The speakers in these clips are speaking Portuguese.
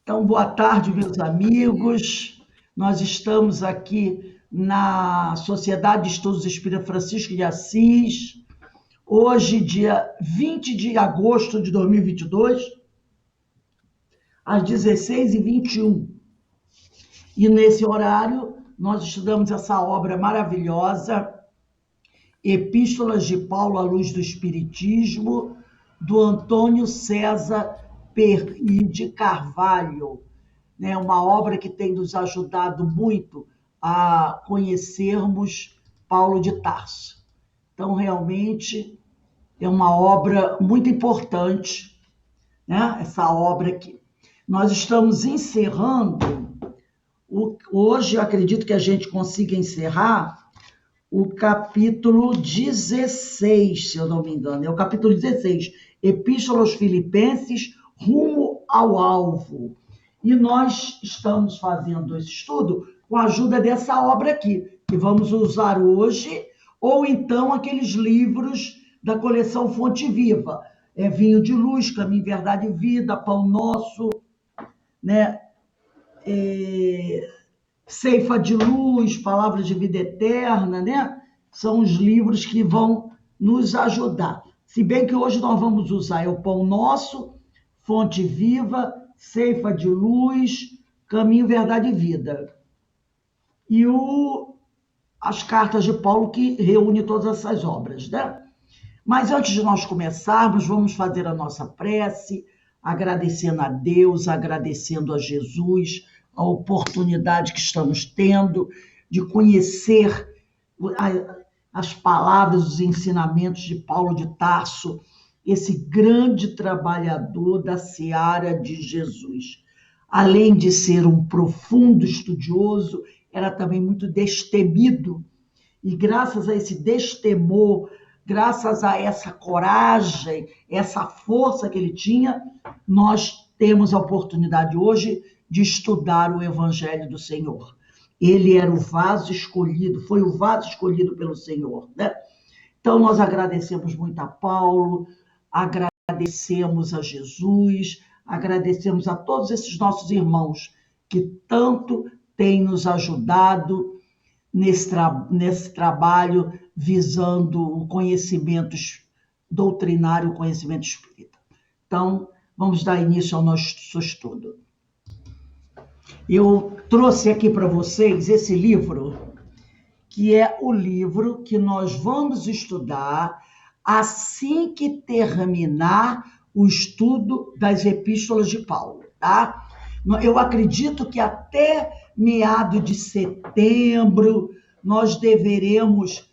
Então, boa tarde, meus amigos. Nós estamos aqui na Sociedade de Estudos Espírita Francisco de Assis, hoje, dia 20 de agosto de 2022, às 16h21. E nesse horário, nós estudamos essa obra maravilhosa, Epístolas de Paulo à Luz do Espiritismo, do Antônio César Perry de Carvalho, né? Uma obra que tem nos ajudado muito a conhecermos Paulo de Tarso. Então, realmente, é uma obra muito importante, né? Essa obra aqui. Nós estamos encerrando, hoje eu acredito que a gente consiga encerrar o capítulo 16, se eu não me engano, é o capítulo 16, Epístola aos Filipenses, rumo ao alvo. E nós estamos fazendo esse estudo com a ajuda dessa obra aqui, que vamos usar hoje, ou então aqueles livros da coleção Fonte Viva, Vinho de Luz, Caminho, Verdade e Vida, Pão Nosso, né? Ceifa de Luz, Palavras de Vida Eterna, né? São os livros que vão nos ajudar. Se bem que hoje nós vamos usar o Pão Nosso, Fonte Viva, Ceifa de Luz, Caminho, Verdade e Vida. E as cartas de Paulo, que reúne todas essas obras, né? Mas antes de nós começarmos, vamos fazer a nossa prece, agradecendo a Deus, agradecendo a Jesus, a oportunidade que estamos tendo de conhecer as palavras, os ensinamentos de Paulo de Tarso, esse grande trabalhador da seara de Jesus. Além de ser um profundo estudioso, era também muito destemido. E graças a esse destemor, graças a essa coragem, essa força que ele tinha, nós temos a oportunidade hoje de estudar o Evangelho do Senhor. Ele era o vaso escolhido, foi o vaso escolhido pelo Senhor, né? Então, nós agradecemos muito a Paulo, agradecemos a Jesus, agradecemos a todos esses nossos irmãos que tanto têm nos ajudado nesse trabalho visando o conhecimento doutrinário, o conhecimento espírita. Então, vamos dar início ao nosso estudo. Eu trouxe aqui para vocês esse livro, que é o livro que nós vamos estudar assim que terminar o estudo das epístolas de Paulo, tá? Eu acredito que até meado de setembro nós deveremos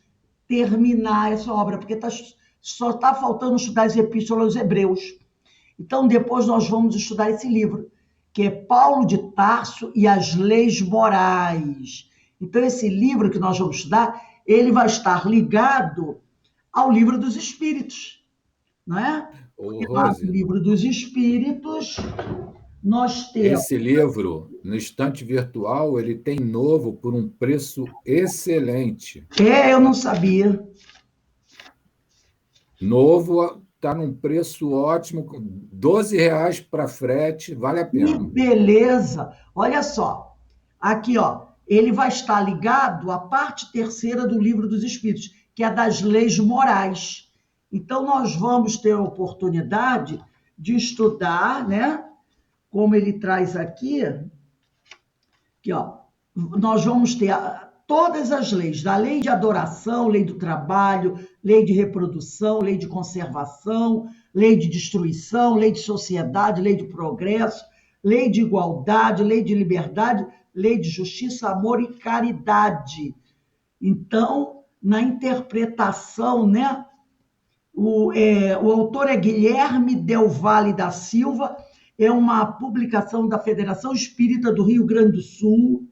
terminar essa obra, porque só está faltando estudar as epístolas aos Hebreus. Então, depois nós vamos estudar esse livro, que é Paulo de Tarso e as Leis Morais. Então, esse livro que nós vamos estudar, ele vai estar ligado ao Livro dos Espíritos, não é? Ô, Rose, no Livro dos Espíritos, nós temos... Esse livro, no estante virtual, ele tem novo por um preço excelente. Eu não sabia. Novo está num preço ótimo, R$12 para frete, vale a pena. Que beleza! Olha só, aqui, ó, ele vai estar ligado à parte terceira do Livro dos Espíritos, que é das leis morais. Então, nós vamos ter a oportunidade de estudar, né? Como ele traz aqui, ó, nós vamos ter todas as leis, da lei de adoração, lei do trabalho, lei de reprodução, lei de conservação, lei de destruição, lei de sociedade, lei de progresso, lei de igualdade, lei de liberdade, lei de justiça, amor e caridade. Então, na interpretação, né? O autor é Guilherme Del Valle da Silva, é uma publicação da Federação Espírita do Rio Grande do Sul,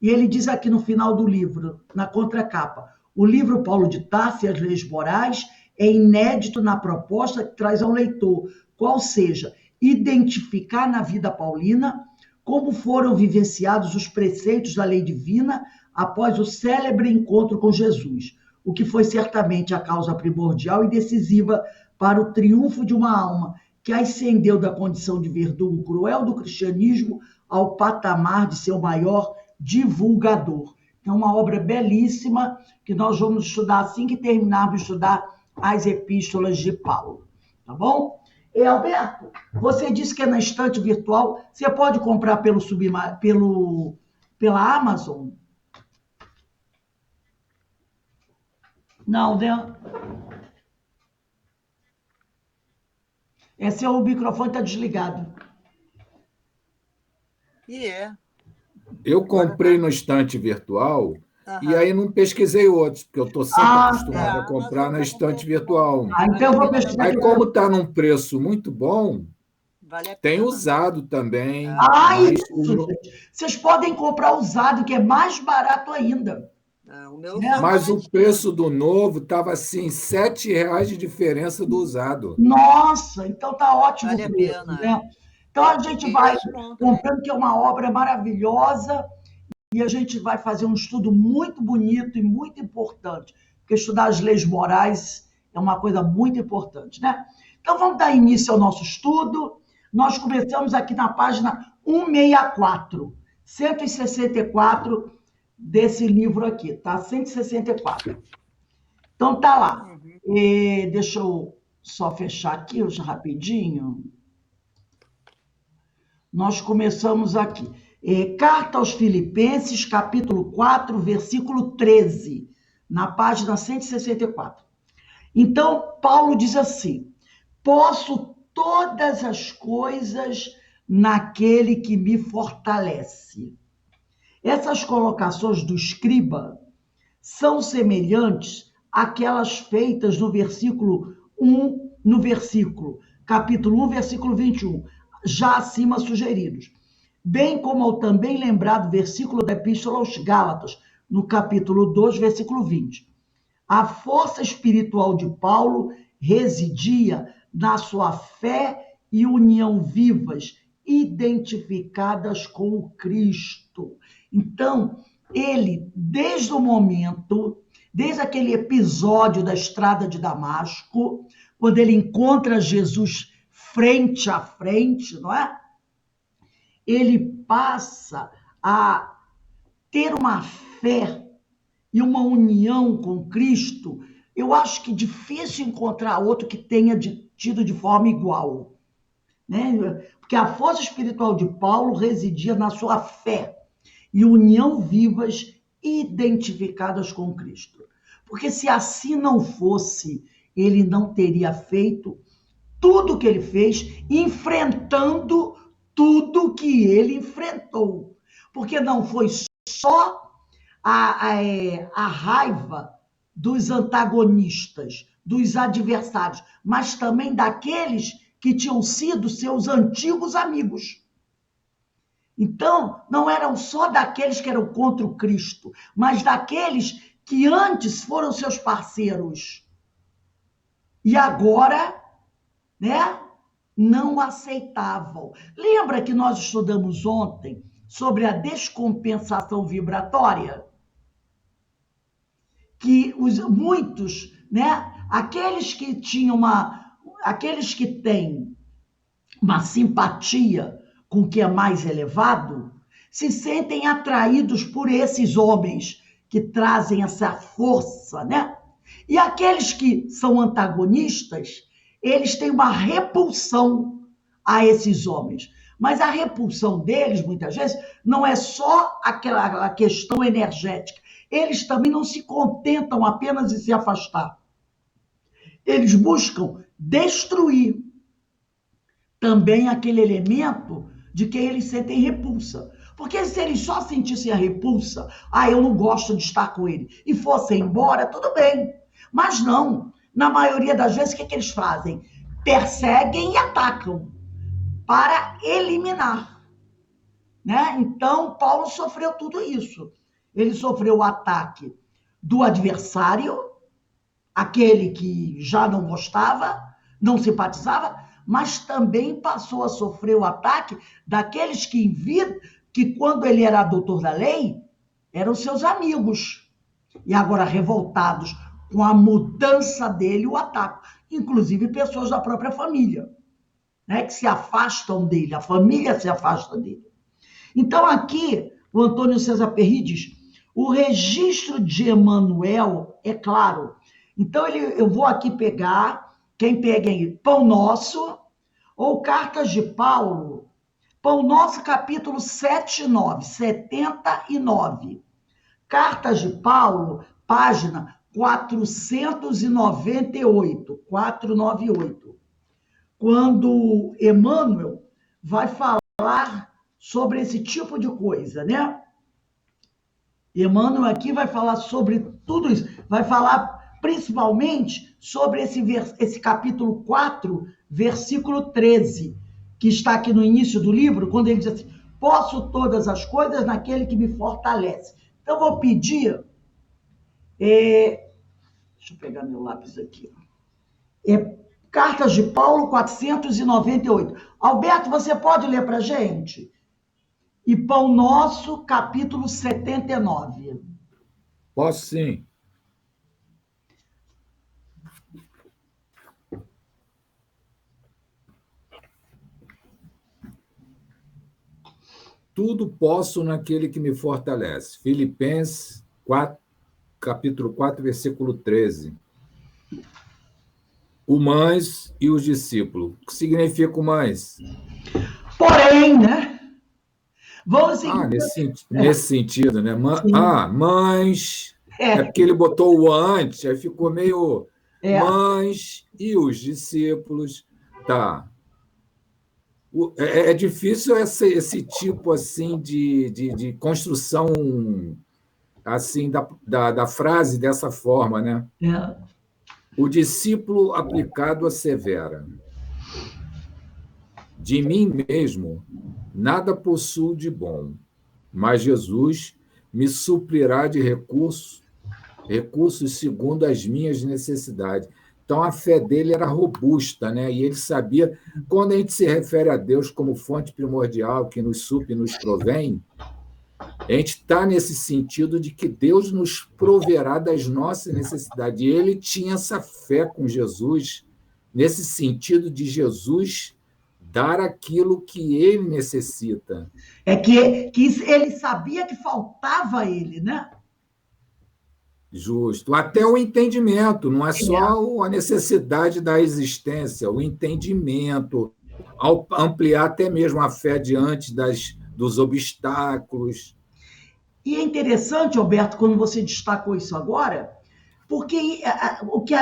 e ele diz aqui no final do livro, na contracapa, o livro Paulo de Tarso e as Leis Morais é inédito na proposta que traz ao leitor, qual seja, identificar na vida paulina como foram vivenciados os preceitos da lei divina após o célebre encontro com Jesus, o que foi certamente a causa primordial e decisiva para o triunfo de uma alma que ascendeu da condição de verdugo cruel do cristianismo ao patamar de seu maior divulgador. É uma obra belíssima que nós vamos estudar assim que terminarmos de estudar as epístolas de Paulo. Tá bom? E Alberto, você disse que é na estante virtual. Você pode comprar pela Amazon? Não, né? O microfone está desligado. Eu comprei no estante virtual e aí não pesquisei outros, porque eu estou sempre acostumado a comprar na estante virtual. Então eu vou pesquisar. Aí, como está num preço muito bom, tem usado também. Isso, gente. Vocês podem comprar usado, que é mais barato ainda. Mas o preço do novo estava assim, R$7 de diferença do usado. Nossa, então tá ótimo. Vale a pena. Né? Então a gente vai comprando, que é uma obra maravilhosa, e a gente vai fazer um estudo muito bonito e muito importante, porque estudar as leis morais é uma coisa muito importante, né? Então vamos dar início ao nosso estudo. Nós começamos aqui na página 164, 164 desse livro aqui, tá? 164. Então tá lá. Deixa eu só fechar aqui rapidinho. Nós começamos aqui. Carta aos Filipenses, capítulo 4, versículo 13, na página 164. Então, Paulo diz assim: posso todas as coisas naquele que me fortalece. Essas colocações do escriba são semelhantes àquelas feitas no versículo 1, capítulo 1, versículo 21, já acima sugeridos. Bem como ao também lembrado versículo da Epístola aos Gálatas, no capítulo 2, versículo 20. A força espiritual de Paulo residia na sua fé e união vivas, identificadas com o Cristo. Então, ele, desde aquele episódio da estrada de Damasco, quando ele encontra Jesus frente a frente, não é? Ele passa a ter uma fé e uma união com Cristo. Eu acho que difícil encontrar outro que tenha tido de forma igual, né? Porque a força espiritual de Paulo residia na sua fé e união vivas, identificadas com Cristo. Porque se assim não fosse, ele não teria feito tudo o que ele fez, enfrentando tudo que ele enfrentou. Porque não foi só a raiva dos antagonistas, dos adversários, mas também daqueles que tinham sido seus antigos amigos. Então, não eram só daqueles que eram contra o Cristo, mas daqueles que antes foram seus parceiros. E agora, né, não aceitavam. Lembra que nós estudamos ontem sobre a descompensação vibratória? Que muitos, né, aqueles que têm uma simpatia com o que é mais elevado, se sentem atraídos por esses homens que trazem essa força, né? E aqueles que são antagonistas, eles têm uma repulsão a esses homens. Mas a repulsão deles, muitas vezes, não é só aquela questão energética. Eles também não se contentam apenas em se afastar. Eles buscam destruir também aquele elemento de que eles sentem repulsa. Porque se eles só sentissem a repulsa, eu não gosto de estar com ele, e fossem embora, tudo bem. Mas não. Na maioria das vezes, o que eles fazem? Perseguem e atacam para eliminar, né? Então, Paulo sofreu tudo isso. Ele sofreu o ataque do adversário, aquele que já não gostava, não simpatizava, mas também passou a sofrer o ataque daqueles que quando ele era doutor da lei, eram seus amigos. E agora revoltados com a mudança dele, o ataque. Inclusive pessoas da própria família. né, que se afastam dele, a família se afasta dele. Então, aqui, o Antônio César Perry diz, o registro de Emmanuel é claro. Então, eu vou aqui pegar, quem pega aí, Pão Nosso, ou Cartas de Paulo, Pão Nosso, capítulo 79, 79. Cartas de Paulo, página 498, 498. Quando Emmanuel vai falar sobre esse tipo de coisa, né? Emmanuel aqui vai falar sobre tudo isso, vai falar principalmente sobre esse capítulo 4, versículo 13, que está aqui no início do livro, quando ele diz assim, posso todas as coisas naquele que me fortalece. Então, eu vou pedir, deixa eu pegar meu lápis aqui, Cartas de Paulo, 498. Alberto, você pode ler para a gente? E Pão Nosso, capítulo 79. Posso sim. Tudo posso naquele que me fortalece. Filipenses 4, capítulo 4, versículo 13. O mães e os discípulos. O que significa o mães? Porém, né? Vamos seguir. Nesse sentido, né? Mães. É porque ele botou o antes, aí ficou meio mães e os discípulos. Tá. É difícil esse tipo assim de construção assim da frase dessa forma, né? O discípulo aplicado assevera: de mim mesmo nada possuo de bom, mas Jesus me suplirá de recursos segundo as minhas necessidades. Então, a fé dele era robusta, né? E ele sabia, quando a gente se refere a Deus como fonte primordial, que nos supre e nos provém, a gente está nesse sentido de que Deus nos proverá das nossas necessidades. E ele tinha essa fé com Jesus, nesse sentido de Jesus dar aquilo que ele necessita. É que ele sabia que faltava a ele, né? Justo. Até o entendimento, não é só a necessidade da existência, o entendimento, ampliar até mesmo a fé diante dos obstáculos. E é interessante, Alberto, quando você destacou isso agora, porque o que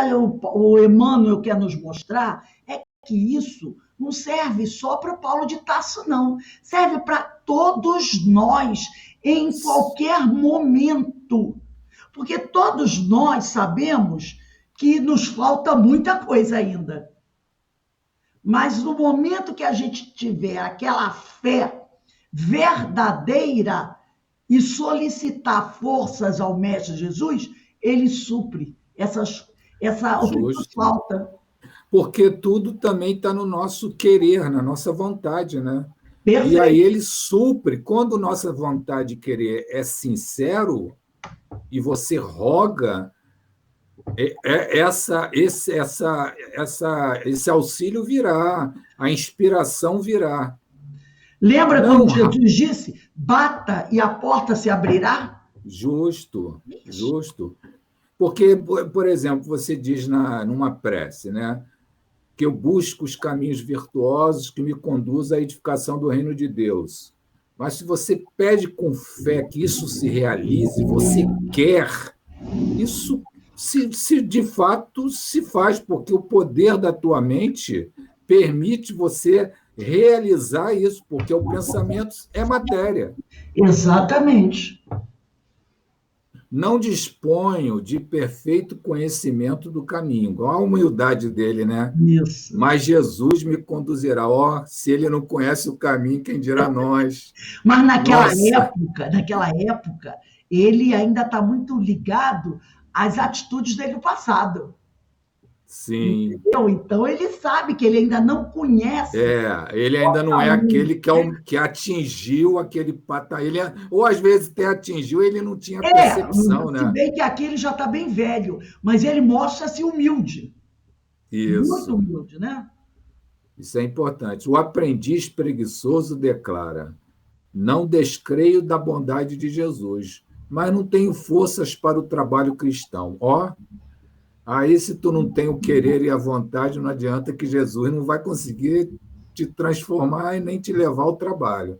o Emmanuel quer nos mostrar é que isso não serve só para Paulo de Tarso, não. Serve para todos nós, em qualquer momento. Porque todos nós sabemos que nos falta muita coisa ainda. Mas no momento que a gente tiver aquela fé verdadeira e solicitar forças ao Mestre Jesus, ele supre essa falta. Porque tudo também está no nosso querer, na nossa vontade, né? Perfeito. E aí ele supre. Quando nossa vontade de querer é sincero e você roga, esse auxílio virá, a inspiração virá. Lembra quando Jesus disse, bata e a porta se abrirá? Justo. Porque, por exemplo, você diz numa prece, né? Que eu busco os caminhos virtuosos que me conduzem à edificação do reino de Deus. Mas se você pede com fé que isso se realize, você quer, isso se de fato se faz, porque o poder da tua mente permite você realizar isso, porque o pensamento é matéria. Exatamente. Não disponho de perfeito conhecimento do caminho. Olha a humildade dele, né? Isso. Mas Jesus me conduzirá. Se ele não conhece o caminho, quem dirá nós? Mas naquela época, ele ainda está muito ligado às atitudes dele no passado. Sim. Entendeu? Então, ele sabe que ele ainda não conhece. Ele ainda não é aquele que atingiu aquele patamar. Ou, às vezes, até atingiu, ele não tinha percepção, né? Se bem que aqui ele já está bem velho, mas ele mostra-se humilde. Isso. Muito humilde, né? Isso é importante. O aprendiz preguiçoso declara: não descreio da bondade de Jesus, mas não tenho forças para o trabalho cristão. Ó, aí se tu não tem o querer e a vontade, não adianta que Jesus não vai conseguir te transformar e nem te levar ao trabalho.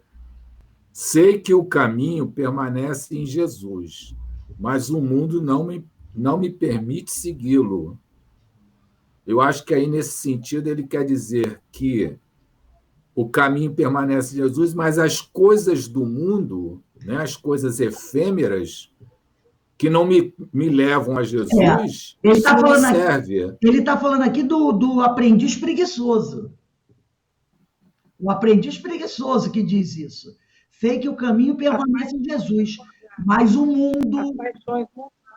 Sei que o caminho permanece em Jesus, mas o mundo não me permite segui-lo. Eu acho que aí, nesse sentido, ele quer dizer que o caminho permanece em Jesus, mas as coisas do mundo, né, as coisas efêmeras, que não me levam a Jesus, isso não me serve. Ele está falando aqui do aprendiz preguiçoso. O aprendiz preguiçoso que diz isso. Sei que o caminho permanece em Jesus, mas o mundo,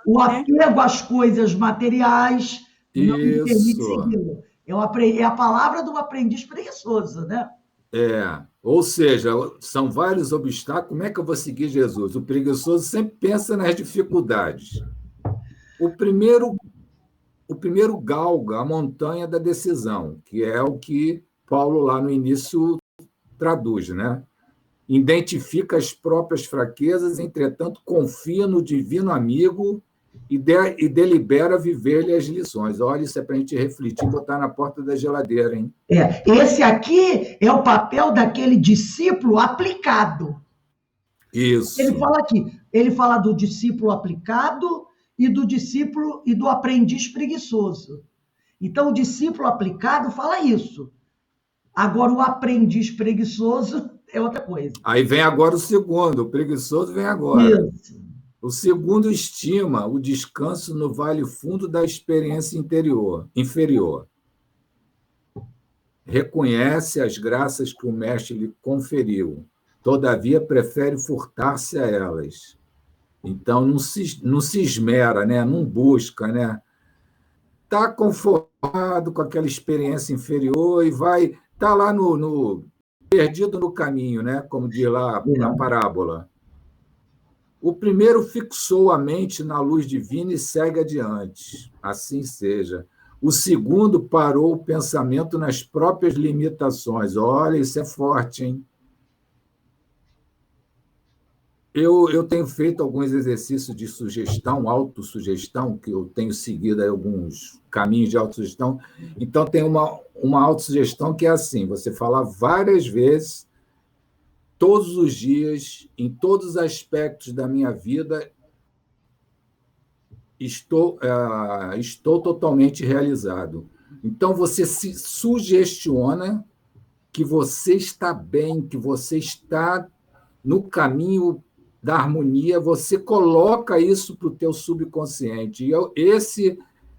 o apego às coisas materiais, não me permite segui-lo. É a palavra do aprendiz preguiçoso, né? Ou seja, são vários obstáculos. Como é que eu vou seguir Jesus? O preguiçoso sempre pensa nas dificuldades. O primeiro galga a montanha da decisão, que é o que Paulo lá no início traduz, né? Identifica as próprias fraquezas, entretanto, confia no divino amigo e delibera viver-lhe as lições. Olha, isso é para a gente refletir e botar na porta da geladeira, hein? Esse aqui é o papel daquele discípulo aplicado. Isso. Ele fala aqui, ele fala do discípulo aplicado e do discípulo e do aprendiz preguiçoso. Então, o discípulo aplicado fala isso. Agora, o aprendiz preguiçoso é outra coisa. Aí vem agora o segundo, o preguiçoso vem agora. Isso. O segundo estima o descanso no vale fundo da experiência inferior. Reconhece as graças que o mestre lhe conferiu, todavia prefere furtar-se a elas. Então, não se esmera, né? Não busca, né? Está conformado com aquela experiência inferior e vai... Está lá perdido no caminho, né? Como diz lá na parábola. O primeiro fixou a mente na luz divina e segue adiante. Assim seja. O segundo parou o pensamento nas próprias limitações. Olha, isso é forte, hein? Eu tenho feito alguns exercícios de sugestão, autossugestão, que eu tenho seguido aí alguns caminhos de autossugestão. Então, tem uma autossugestão que é assim: você fala várias vezes, todos os dias, em todos os aspectos da minha vida, estou totalmente realizado. Então, você se sugestiona que você está bem, que você está no caminho da harmonia, você coloca isso para o teu subconsciente. E esse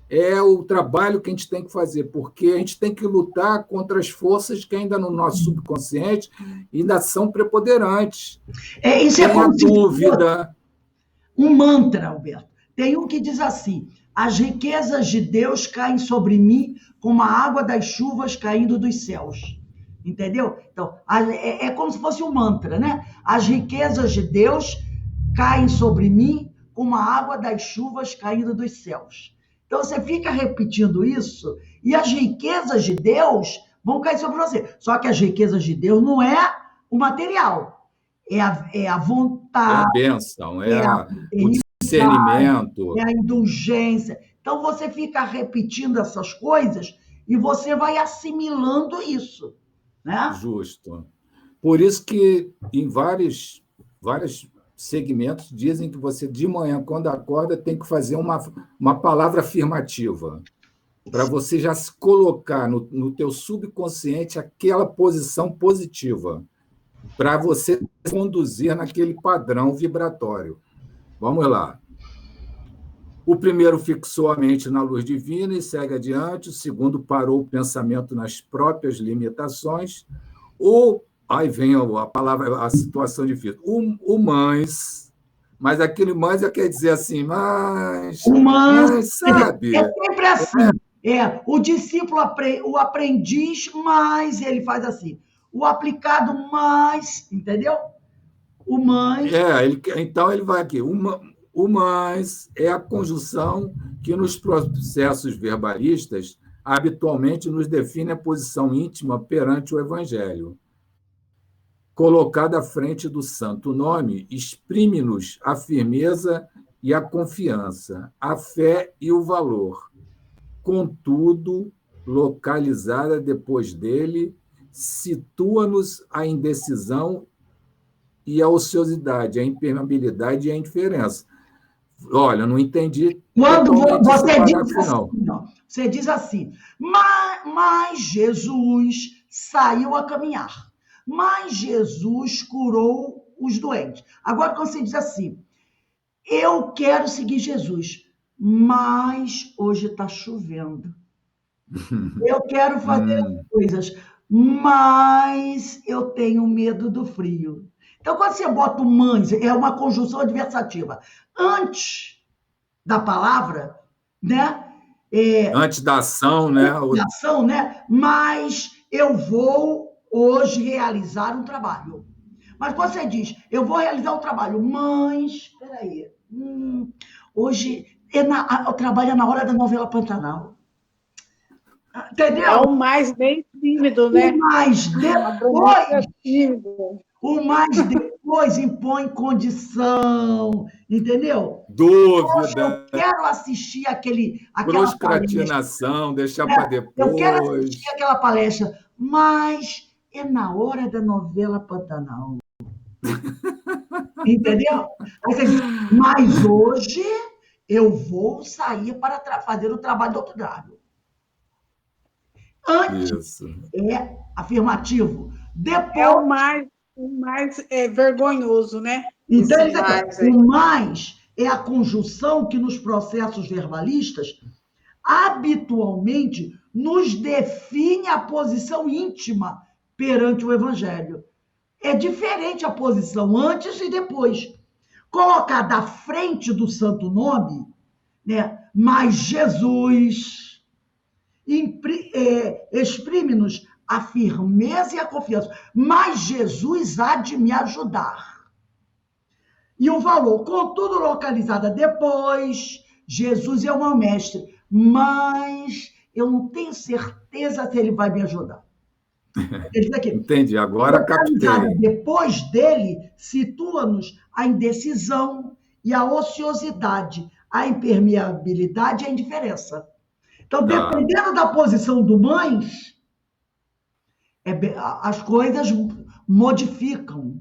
é o trabalho que a gente tem que fazer, porque a gente tem que lutar contra as forças que ainda no nosso subconsciente ainda são preponderantes. Isso é como dúvida. Um mantra, Alberto. Tem um que diz assim: as riquezas de Deus caem sobre mim como a água das chuvas caindo dos céus. Entendeu? Então, é como se fosse um mantra, né? As riquezas de Deus caem sobre mim como a água das chuvas caindo dos céus. Então, você fica repetindo isso e as riquezas de Deus vão cair sobre você. Só que as riquezas de Deus não é o material, é a vontade. É a bênção, o discernimento. É a indulgência. Então, você fica repetindo essas coisas e você vai assimilando isso. Né? Justo. Por isso que em vários segmentos dizem que você, de manhã, quando acorda, tem que fazer uma palavra afirmativa, para você já se colocar no teu subconsciente aquela posição positiva, para você conduzir naquele padrão vibratório. Vamos lá. O primeiro fixou a mente na luz divina e segue adiante. O segundo parou o pensamento nas próprias limitações. Aí vem a palavra, a situação difícil. O mas aquele mais quer dizer assim, mas sabe? É sempre assim. O discípulo, o aprendiz, mas ele faz assim. O aplicado, mais, entendeu? O mais. Então ele vai aqui. O mais é a conjunção que nos processos verbalistas habitualmente nos define a posição íntima perante o Evangelho. Colocada à frente do santo nome, exprime-nos a firmeza e a confiança, a fé e o valor. Contudo, localizada depois dele, situa-nos a indecisão e a ociosidade, a impermeabilidade e a indiferença. Olha, não entendi. Quando você diz assim, não, você diz assim, mas Jesus saiu a caminhar, mas Jesus curou os doentes. Agora, quando você diz assim, eu quero seguir Jesus, mas hoje está chovendo. Eu quero fazer as coisas, mas eu tenho medo do frio. Então, quando você bota o mas, é uma conjunção adversativa. Antes da palavra, né? Antes da ação, né? Antes da ação, né? Mas eu vou hoje realizar um trabalho. Mas quando você diz, eu vou realizar um trabalho, mas, peraí, hoje o trabalho é na hora da novela Pantanal. Entendeu? É o mais bem tímido, né? O mais depois impõe condição, entendeu? Dúvida. Poxa, eu quero assistir aquela procrastinação, deixar para depois. Eu quero assistir aquela palestra, mas é na hora da novela Pantanal. Entendeu? Aí você diz, mas hoje eu vou sair para fazer o trabalho doutrinário. Antes Isso. é afirmativo. Depois é o mais vergonhoso, né? Então, o mais é a conjunção que nos processos verbalistas habitualmente nos define a posição íntima perante o Evangelho. É diferente a posição antes e depois. Colocada à frente do santo nome, né? Mas Jesus exprime-nos a firmeza e a confiança. Mas Jesus há de me ajudar. E o valor, contudo, localizada depois, Jesus é o meu mestre, mas eu não tenho certeza se ele vai me ajudar. Entendi, agora captei. Depois dele, situa-nos a indecisão e a ociosidade, a impermeabilidade e a indiferença. Então, dependendo da posição do mães, as coisas modificam.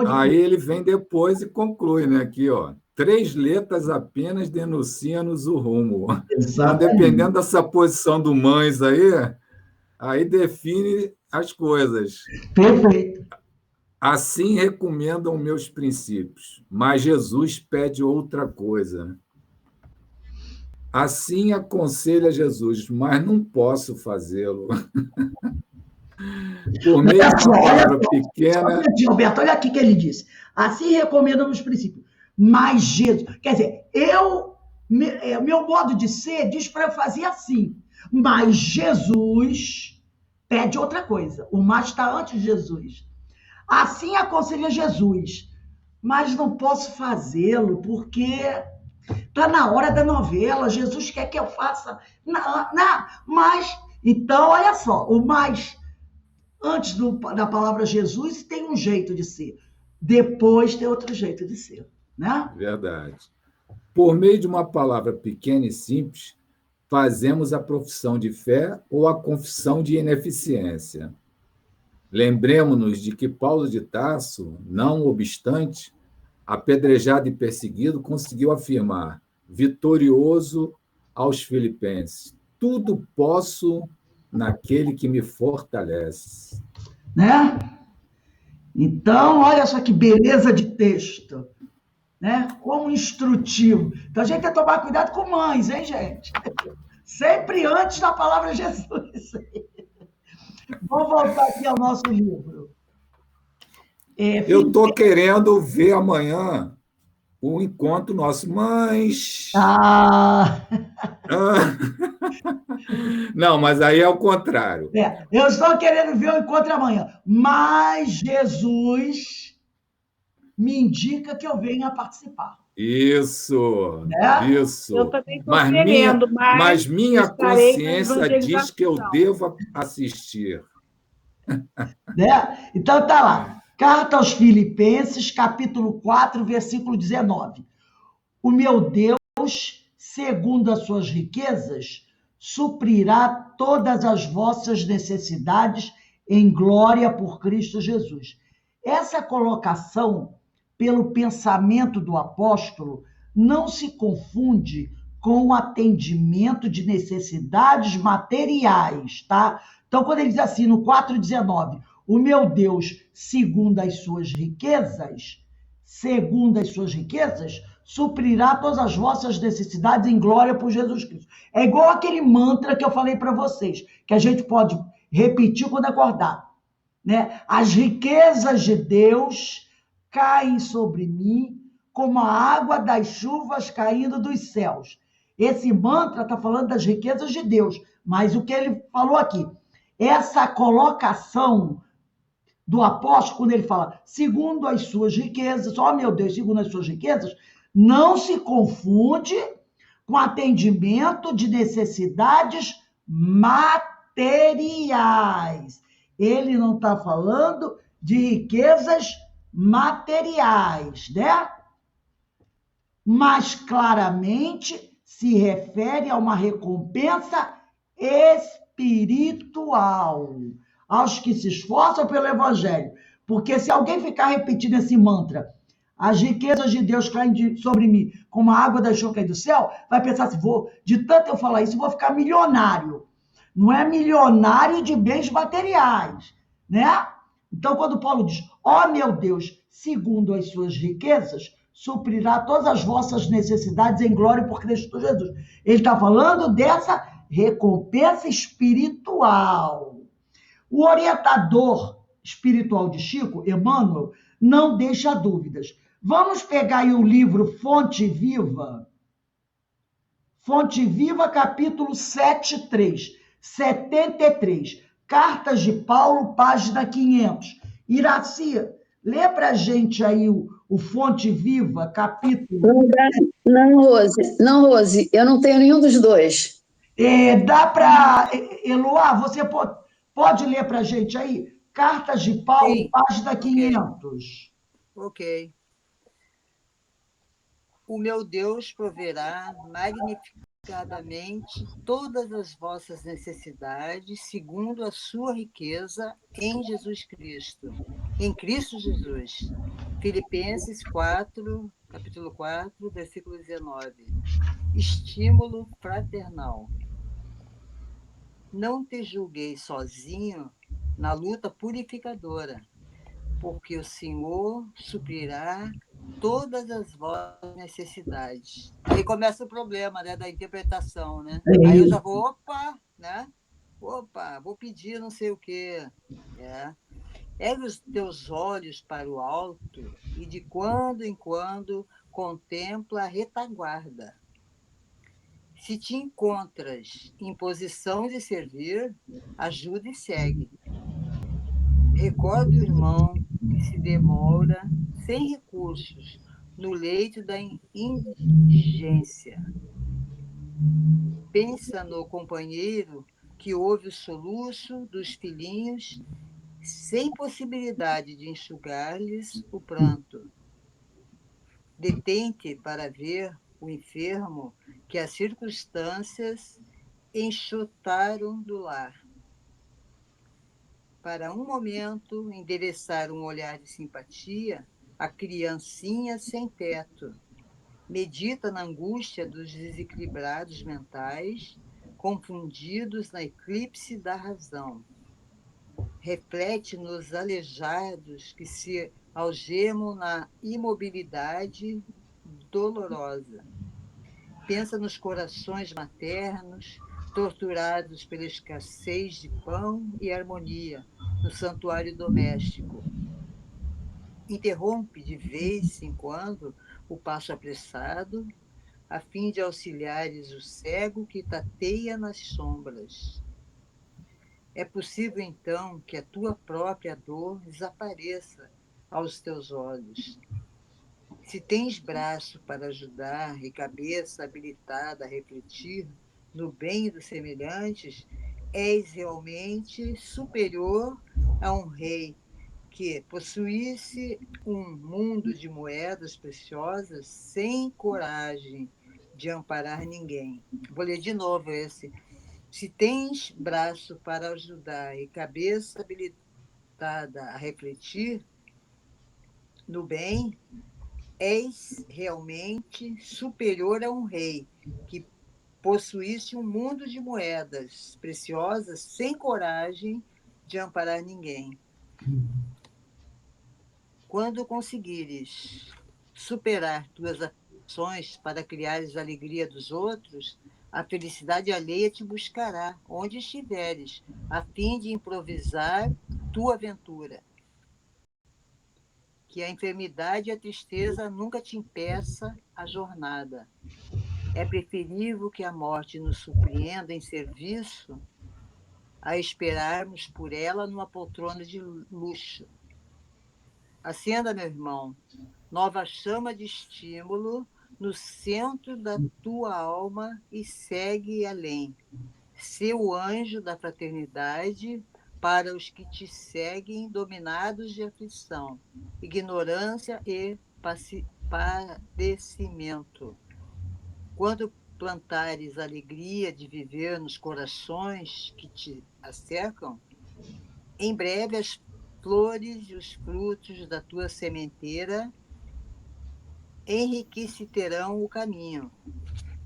Aí ele vem depois e conclui, né? Aqui, ó. 3 letras apenas denunciam-nos o rumo. Então, dependendo dessa posição do mães aí define as coisas. Perfeito. Assim recomendam meus princípios, mas Jesus pede outra coisa. Assim aconselha Jesus, mas não posso fazê-lo. Por meio de uma palavra pequena... Roberto, olha aqui que ele disse. Assim recomendam os princípios. Mas Jesus... Quer dizer, meu modo de ser diz para eu fazer assim. Mas Jesus pede outra coisa. O mais está antes de Jesus. Assim aconselha Jesus. Mas não posso fazê-lo porque está na hora da novela. Jesus quer que eu faça... Mas... Então, olha só. O mais... Antes da palavra Jesus tem um jeito de ser. Depois tem outro jeito de ser. Né? Verdade. Por meio de uma palavra pequena e simples, fazemos a profissão de fé ou a confissão de ineficiência. Lembremos-nos de que Paulo de Tarso, não obstante, apedrejado e perseguido, conseguiu afirmar, vitorioso aos filipenses, tudo posso naquele que me fortalece. Né? Então, olha só que beleza de texto. Né? Como instrutivo. Então, a gente tem que tomar cuidado com mães, hein, gente? Sempre antes da palavra Jesus. Vamos voltar aqui ao nosso livro. Eu estou querendo ver amanhã o encontro nosso, mas... Não, mas aí é o contrário. Eu estou querendo ver o encontro amanhã, mas Jesus me indica que eu venha participar. Isso, né? isso. Eu também estou Mas querendo, mas mas minha estarei na consciência diz que eu evangelização. devo assistir. Né? Então tá lá. Carta aos Filipenses, capítulo 4, versículo 19. O meu Deus, segundo as suas riquezas, suprirá todas as vossas necessidades em glória por Cristo Jesus. Essa colocação, pelo pensamento do apóstolo, não se confunde com o atendimento de necessidades materiais, tá? Então, quando ele diz assim, no 4,19, o meu Deus, segundo as suas riquezas, suprirá todas as vossas necessidades em glória por Jesus Cristo. É igual aquele mantra que eu falei para vocês, que a gente pode repetir quando acordar, né? As riquezas de Deus caem sobre mim como a água das chuvas caindo dos céus. Esse mantra está falando das riquezas de Deus, mas o que ele falou aqui, essa colocação do apóstolo, quando ele fala, segundo as suas riquezas, ó meu Deus, segundo as suas riquezas, não se confunde com atendimento de necessidades materiais. Ele não está falando de riquezas materiais, né? Mas claramente se refere a uma recompensa espiritual aos que se esforçam pelo evangelho. Porque se alguém ficar repetindo esse mantra, as riquezas de Deus caem sobre mim como a água da chuva cai do céu, vai pensar assim, de tanto eu falar isso, vou ficar milionário. Não é milionário de bens materiais, né? Então, quando Paulo diz, ó meu Deus, segundo as suas riquezas, suprirá todas as vossas necessidades em glória por Cristo Jesus. Ele está falando dessa recompensa espiritual. O orientador espiritual de Chico, Emmanuel, não deixa dúvidas. Vamos pegar aí o livro Fonte Viva, capítulo 73. Cartas de Paulo, página 500. Iraci, lê para a gente aí o Fonte Viva, capítulo. Não, Rose. Não, Rose. Eu não tenho nenhum dos dois. Dá para. Eloá, você pode ler para a gente aí? Cartas de Paulo, Sim, página ok. 500. Ok. O meu Deus proverá magnificadamente todas as vossas necessidades, segundo a sua riqueza em Jesus Cristo, em Cristo Jesus. Filipenses 4, capítulo 4, versículo 19. Estímulo fraternal. Não te julguei sozinho na luta purificadora, porque o Senhor suprirá todas as vossas necessidades. Aí começa o problema, né, da interpretação, né? Aí eu já vou, opa, né? Opa, vou pedir não sei o quê. Ergue os teus olhos para o alto e de quando em quando contempla a retaguarda. Se te encontras em posição de servir, ajuda e segue. Recorda o irmão que se demora, sem recursos, no leito da indigência. Pensa no companheiro que ouve o soluço dos filhinhos, sem possibilidade de enxugar-lhes o pranto. Detente para ver o enfermo que as circunstâncias enxotaram do lar. Para um momento, endereçar um olhar de simpatia à criancinha sem teto. Medita na angústia dos desequilibrados mentais, confundidos na eclipse da razão. Reflete nos aleijados que se algemam na imobilidade dolorosa. Pensa nos corações maternos, torturados pela escassez de pão e harmonia no santuário doméstico. Interrompe de vez em quando o passo apressado, a fim de auxiliares o cego que tateia nas sombras. É possível, então, que a tua própria dor desapareça aos teus olhos. Se tens braço para ajudar e cabeça habilitada a refletir no bem dos semelhantes, és realmente superior a um rei que possuísse um mundo de moedas preciosas sem coragem de amparar ninguém. Vou ler de novo esse. Se tens braço para ajudar e cabeça habilitada a refletir no bem, és realmente superior a um rei que possuísse um mundo de moedas preciosas sem coragem de amparar ninguém. Quando conseguires superar tuas ações para criares a alegria dos outros, a felicidade alheia te buscará onde estiveres, a fim de improvisar tua aventura. Que a enfermidade e a tristeza nunca te impeça a jornada. É preferível que a morte nos surpreenda em serviço a esperarmos por ela numa poltrona de luxo. Acenda, meu irmão, nova chama de estímulo no centro da tua alma e segue além. Sê o anjo da fraternidade para os que te seguem dominados de aflição, ignorância e padecimento. Quando plantares a alegria de viver nos corações que te cercam, em breve as flores e os frutos da tua sementeira enriquecerão o caminho.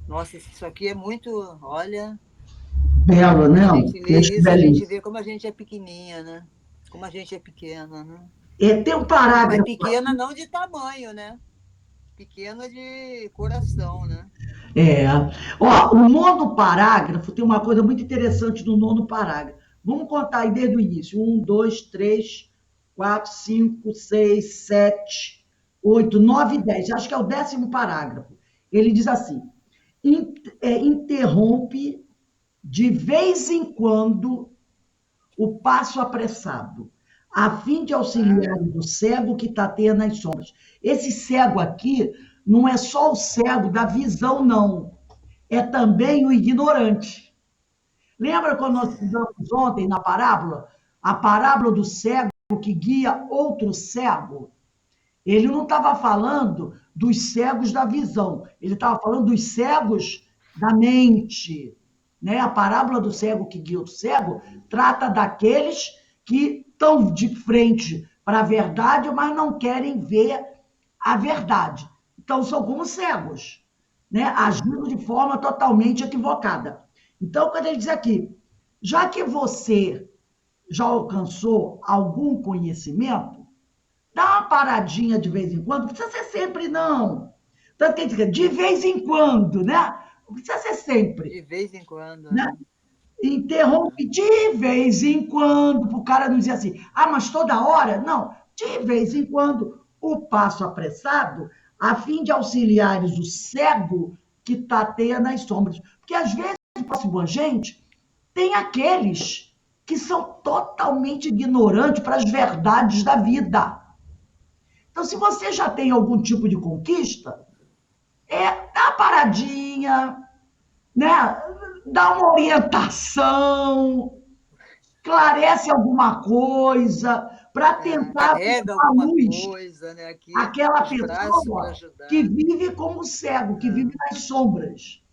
Nossa, isso aqui é muito, olha, Belo, né? a gente lê isso, a gente vê como a gente é pequenininha, né? Como a gente é pequena, né? Tem um Mas parágrafo. pequena não de tamanho, né? Pequena de coração, né? Ó, o nono parágrafo tem uma coisa muito interessante no nono parágrafo. Vamos contar aí desde o início. 1, 2, 3, 4, 5, 6, 7, 8, 9 e 10. Acho que é o 10º parágrafo. Ele diz assim: interrompe de vez em quando o passo apressado, a fim de auxiliar o cego que tateia nas sombras. Esse cego aqui não é só o cego da visão, não. É também o ignorante. Lembra quando nós estudamos ontem na parábola? A parábola do cego que guia outro cego? Ele não estava falando dos cegos da visão, ele estava falando dos cegos da mente. Né? A parábola do cego que guia outro cego trata daqueles que estão de frente para a verdade, mas não querem ver a verdade. Então, são como cegos, né? Agindo de forma totalmente equivocada. Então, quando ele diz aqui, já que você já alcançou algum conhecimento, dá uma paradinha de vez em quando, não precisa ser sempre, não. Tanto que ele diz, de vez em quando, né? Não precisa ser sempre. De vez em quando, né? Interrompe de vez em quando, para o cara não dizer assim, mas toda hora? Não, de vez em quando, o passo apressado, a fim de auxiliares o cego que tateia nas sombras. Porque às vezes, próximo a gente, tem aqueles que são totalmente ignorantes para as verdades da vida. Então, se você já tem algum tipo de conquista, dá uma paradinha, né? Dá uma orientação, esclarece alguma coisa, para tentar carrega alguma luz coisa, né? Aqui, aquela os braços para pessoa ajudar. que vive como cego, que vive nas sombras.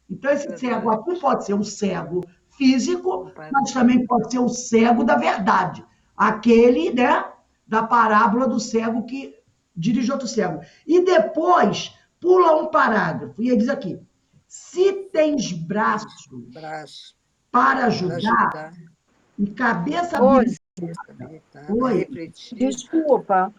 Então, esse cego aqui pode ser um cego físico, mas também pode ser o cego da verdade. Aquele, né, da parábola do cego que dirige outro cego. E depois, pula um parágrafo, e ele diz aqui, se tens braços para ajudar e cabeça habilitada. Oi. Desculpa,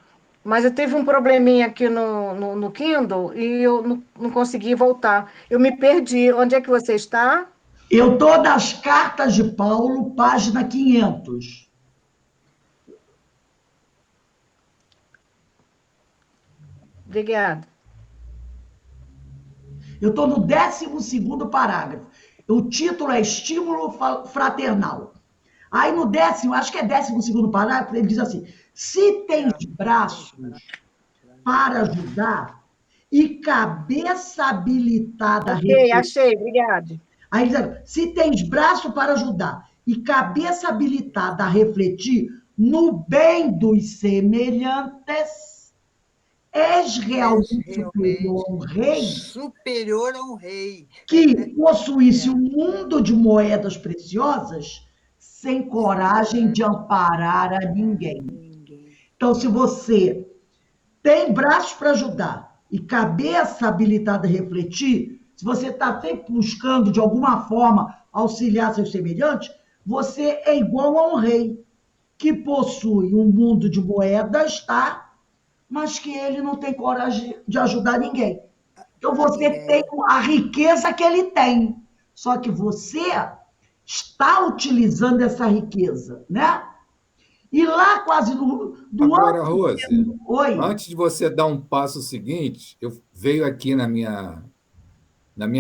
mas eu tive um probleminha aqui no Kindle e eu não consegui voltar. Eu me perdi. Onde é que você está? Eu estou nas Cartas de Paulo, página 500. Obrigada. Eu estou no 12º parágrafo. O título é Estímulo Fraternal. Aí no 10º, acho que é 12º parágrafo, ele diz assim, se tens braços para ajudar e cabeça habilitada a Ok, refletir. achei, obrigada. Aí dizendo, se tens braço para ajudar e cabeça habilitada a refletir no bem dos semelhantes, és realmente superior a um rei superior a um rei. que possuísse um mundo de moedas preciosas sem coragem de amparar a ninguém. Então, se você tem braços para ajudar e cabeça habilitada a refletir, se você está sempre buscando, de alguma forma, auxiliar seus semelhantes, você é igual a um rei que possui um mundo de moedas, tá? Mas que ele não tem coragem de ajudar ninguém. Então, você tem a riqueza que ele tem. Só que você está utilizando essa riqueza, né? E lá, quase do Agora, ano... Rose, Oi? antes de você dar um passo seguinte, veio aqui na minha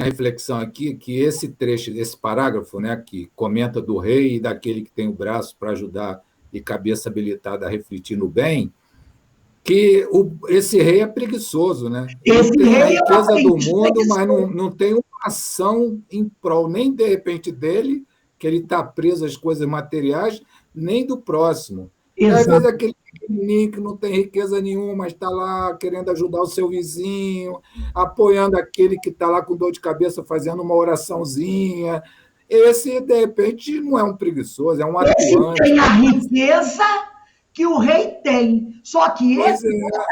reflexão aqui que esse trecho, esse parágrafo, né, que comenta do rei e daquele que tem o braço para ajudar e cabeça habilitada a refletir no bem, que esse rei é preguiçoso, né? Ele tem a riqueza do mundo, mas não tem uma ação em prol nem, de repente, dele, que ele está preso às coisas materiais, nem do próximo. E, às vezes, aquele pequenininho que não tem riqueza nenhuma, mas está lá querendo ajudar o seu vizinho, apoiando aquele que está lá com dor de cabeça, fazendo uma oraçãozinha. Esse, de repente, não é um preguiçoso, é um atuante. Esse tem a riqueza que o rei tem. Só que esse tem a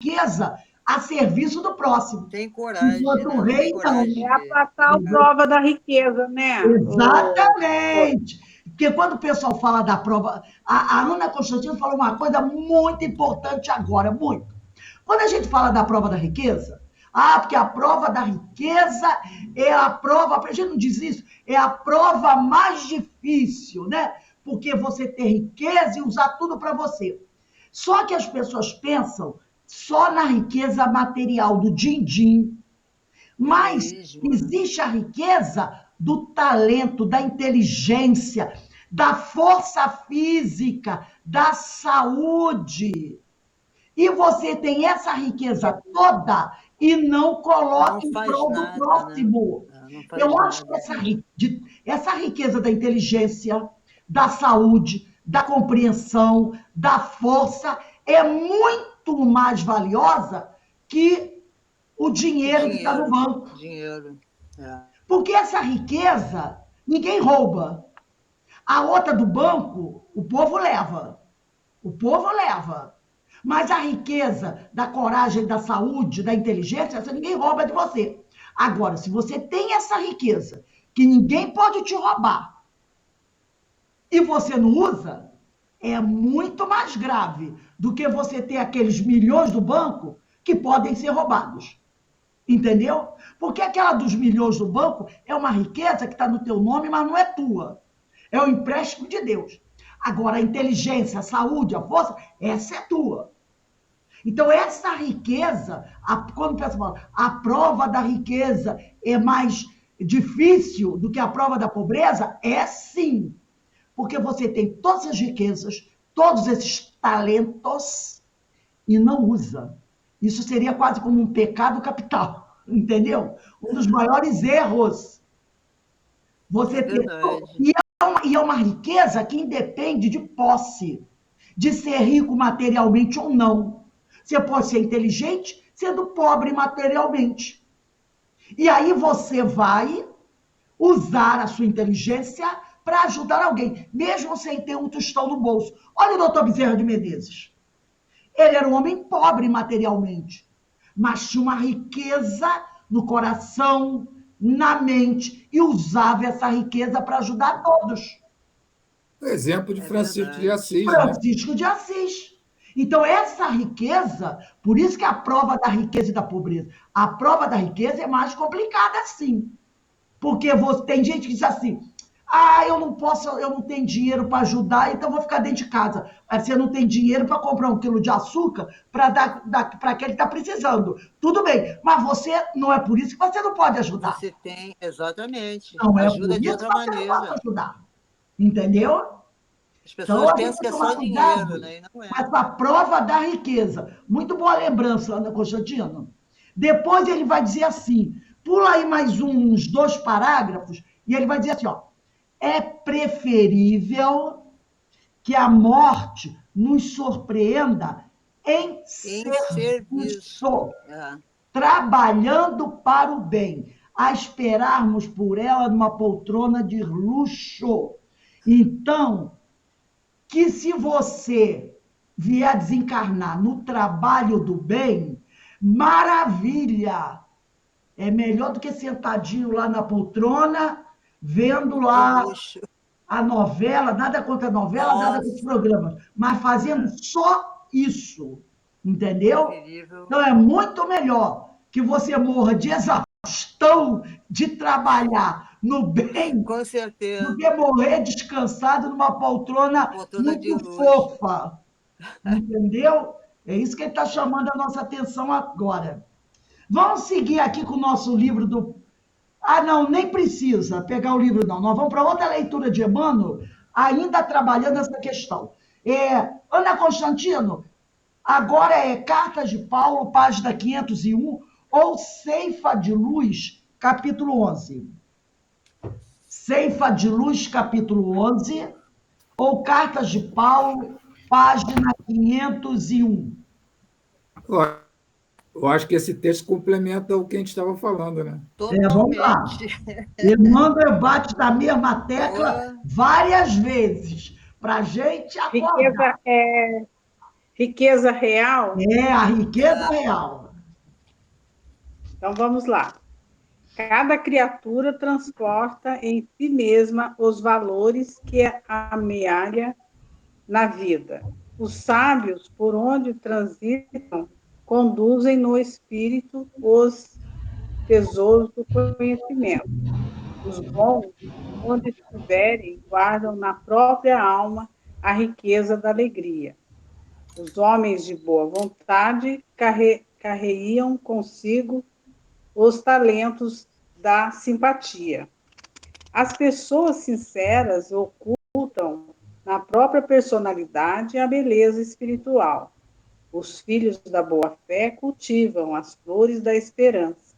riqueza a serviço do próximo. Tem coragem. Enquanto o rei não. É a fatal prova da riqueza, né? Exatamente. Porque quando o pessoal fala da prova, a Ana Constantino falou uma coisa muito importante agora, muito. Quando a gente fala da prova da riqueza, porque a prova da riqueza é a prova, a gente não diz isso, é a prova mais difícil, né? Porque você ter riqueza e usar tudo para você. Só que as pessoas pensam só na riqueza material, do din-din. Mas existe a riqueza do talento, da inteligência, da força física, da saúde. E você tem essa riqueza toda e não coloca em prol do próximo. Né? Eu acho que essa riqueza da inteligência, da saúde, da compreensão, da força, é muito mais valiosa que o dinheiro que está no banco. Porque essa riqueza, ninguém rouba. A outra do banco, o povo leva. O povo leva. Mas a riqueza da coragem, da saúde, da inteligência, essa ninguém rouba de você. Agora, se você tem essa riqueza, que ninguém pode te roubar, e você não usa, é muito mais grave do que você ter aqueles milhões do banco que podem ser roubados. Entendeu? Porque aquela dos milhões do banco é uma riqueza que está no teu nome, mas não é tua. É o empréstimo de Deus. Agora, a inteligência, a saúde, a força, essa é tua. Então, essa riqueza, quando o pessoal fala, a prova da riqueza é mais difícil do que a prova da pobreza, é sim. Porque você tem todas as riquezas, todos esses talentos e não usa. Isso seria quase como um pecado capital, entendeu? Um dos maiores erros. Você tem... E é uma riqueza que independe de posse, de ser rico materialmente ou não. Você pode ser inteligente sendo pobre materialmente. E aí você vai usar a sua inteligência para ajudar alguém, mesmo sem ter um tostão no bolso. Olha o doutor Bezerra de Menezes. Ele era um homem pobre materialmente, mas tinha uma riqueza no coração, na mente, e usava essa riqueza para ajudar todos. O exemplo de Francisco de Assis. Francisco de Assis. Então, essa riqueza, por isso que a prova da riqueza e da pobreza, a prova da riqueza é mais complicada, sim. Porque tem gente que diz assim, eu não posso, eu não tenho dinheiro para ajudar, então vou ficar dentro de casa. Aí você não tem dinheiro para comprar 1 quilo de açúcar para dar para aquele que está precisando. Tudo bem, mas você não é por isso que você não pode ajudar. Você tem, exatamente. Não ajuda é por de isso outra que você maneira. não pode ajudar. Entendeu? As Então, pessoas a gente pensam que tem é que tomar só dinheiro, cuidado né? E não é. com essa prova da riqueza. Muito boa lembrança, Ana Constantino. Depois ele vai dizer assim, pula aí mais uns 2 parágrafos, e ele vai dizer assim, ó, é preferível que a morte nos surpreenda em Em serviço. serviço, É. trabalhando para o bem, a esperarmos por ela numa poltrona de luxo. Então, que se você vier desencarnar no trabalho do bem, maravilha! É melhor do que sentadinho lá na poltrona, vendo De lá luxo. a novela, nada contra a novela, nada contra os Nossa, programas, mas fazendo só isso, entendeu? preferível. Então é muito melhor que você morra de exaustão de trabalhar no bem Com do certeza. que morrer descansado numa Uma poltrona poltrona de muito luxo. fofa, entendeu? É isso que ele está chamando a nossa atenção agora. Vamos seguir aqui com o nosso livro do. Ah, não, nem precisa pegar o livro, não. Nós vamos para outra leitura de Emmanuel, ainda trabalhando essa questão. Ana Constantino, agora é Cartas de Paulo, página 501, ou Ceifa de Luz, capítulo 11. Ceifa de Luz, capítulo 11, ou Cartas de Paulo, página 501. Eu acho que esse texto complementa o que a gente estava falando, né? Vamos lá. Totalmente. Emmanuel bate na mesma tecla Boa. várias vezes, para a gente acordar. Riqueza real. É a riqueza É. real. Então vamos lá. Cada criatura transporta em si mesma os valores que amealha na vida. Os sábios, por onde transitam, conduzem no espírito os tesouros do conhecimento. Os bons, onde estiverem, guardam na própria alma a riqueza da alegria. Os homens de boa vontade carregam consigo os talentos da simpatia. As pessoas sinceras ocultam na própria personalidade a beleza espiritual. Os filhos da boa-fé cultivam as flores da esperança.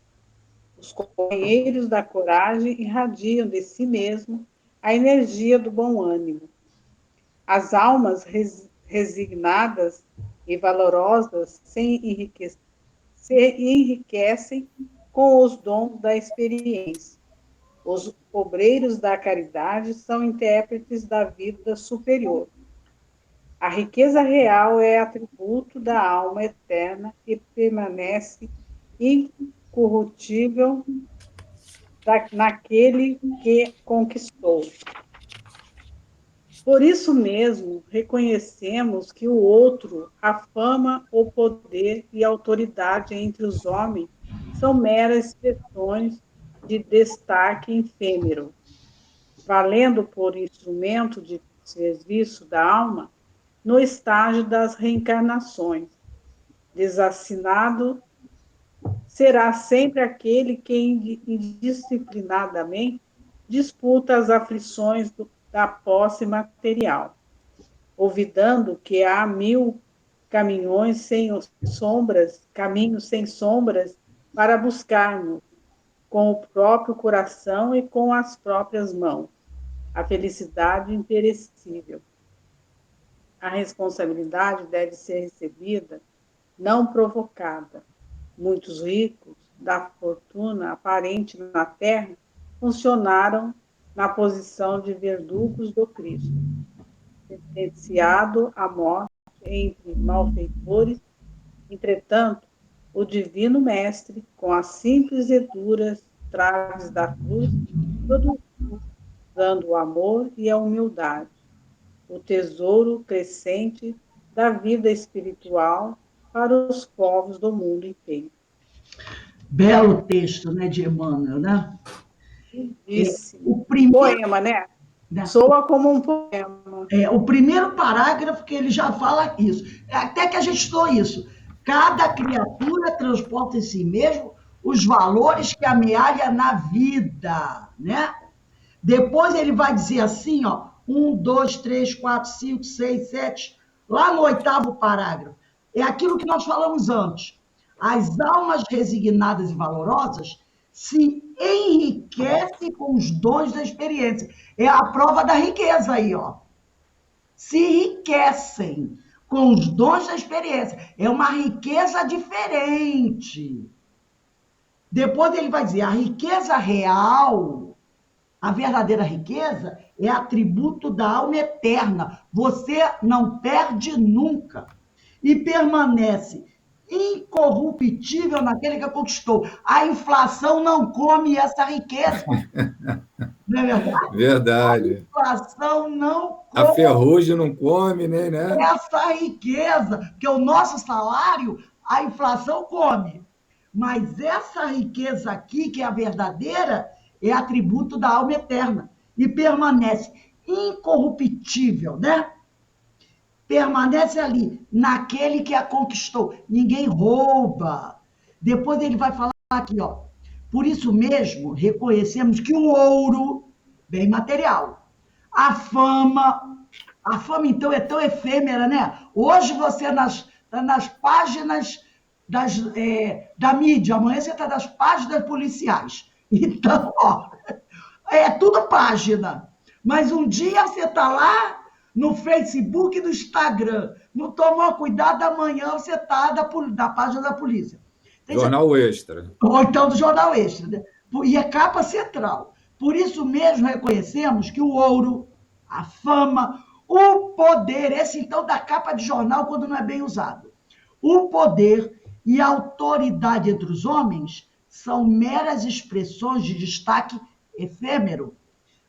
Os companheiros da coragem irradiam de si mesmo a energia do bom ânimo. As almas resignadas e valorosas se enriquecem com os dons da experiência. Os obreiros da caridade são intérpretes da vida superior. A riqueza real é atributo da alma eterna e permanece incorruptível naquele que conquistou. Por isso mesmo, reconhecemos que o outro, a fama, o poder e a autoridade entre os homens são meras expressões de destaque efêmero, valendo por instrumento de serviço da alma no estágio das reencarnações. Desassinado será sempre aquele que indisciplinadamente disputa as aflições da posse material, olvidando que há 1000 caminhos sem sombras para buscarmos com o próprio coração e com as próprias mãos a felicidade imperecível. A responsabilidade deve ser recebida, não provocada. Muitos ricos da fortuna aparente na terra funcionaram na posição de verdugos do Cristo, sentenciado à morte entre malfeitores. Entretanto, o Divino Mestre, com as simples e duras traves da cruz, produziu, dando o amor e a humildade, o tesouro crescente da vida espiritual para os povos do mundo inteiro. Belo texto, né, de Emmanuel, né? Disse. O primeiro, Poema, né? né? Soa como um poema. O primeiro parágrafo que ele já fala isso. Até que a gente estudou isso. Cada criatura transporta em si mesmo os valores que amealha na vida, né? Depois ele vai dizer assim, ó, 1, 2, 3, 4, 5, 6, 7, lá no 8º parágrafo. É aquilo que nós falamos antes. As almas resignadas e valorosas se enriquecem com os dons da experiência. É a prova da riqueza aí, ó. Se enriquecem com os dons da experiência. É uma riqueza diferente. Depois ele vai dizer, a riqueza real, a verdadeira riqueza, é atributo da alma eterna. Você não perde nunca. E permanece incorruptível naquele que a conquistou. A inflação não come essa riqueza. Não é verdade? Verdade. A inflação não A come ferrugem não come, né? essa riqueza, porque o nosso salário, a inflação come. Mas essa riqueza aqui, que é a verdadeira, é atributo da alma eterna. E permanece incorruptível, né? Permanece ali, naquele que a conquistou. Ninguém rouba. Depois ele vai falar aqui, ó. Por isso mesmo, reconhecemos que o ouro, bem material, a fama, então, é tão efêmera, né? Hoje você está nas páginas da mídia, amanhã você está nas páginas policiais. Então, ó, é tudo página. Mas um dia você está lá no Facebook e no Instagram. Não tomou cuidado, amanhã você está da página da polícia. Jornal Extra. Ou então do Jornal Extra. Né? E é capa central. Por isso mesmo reconhecemos que o ouro, a fama, o poder, esse então da capa de jornal quando não é bem usado, o poder e a autoridade entre os homens são meras expressões de destaque efêmero,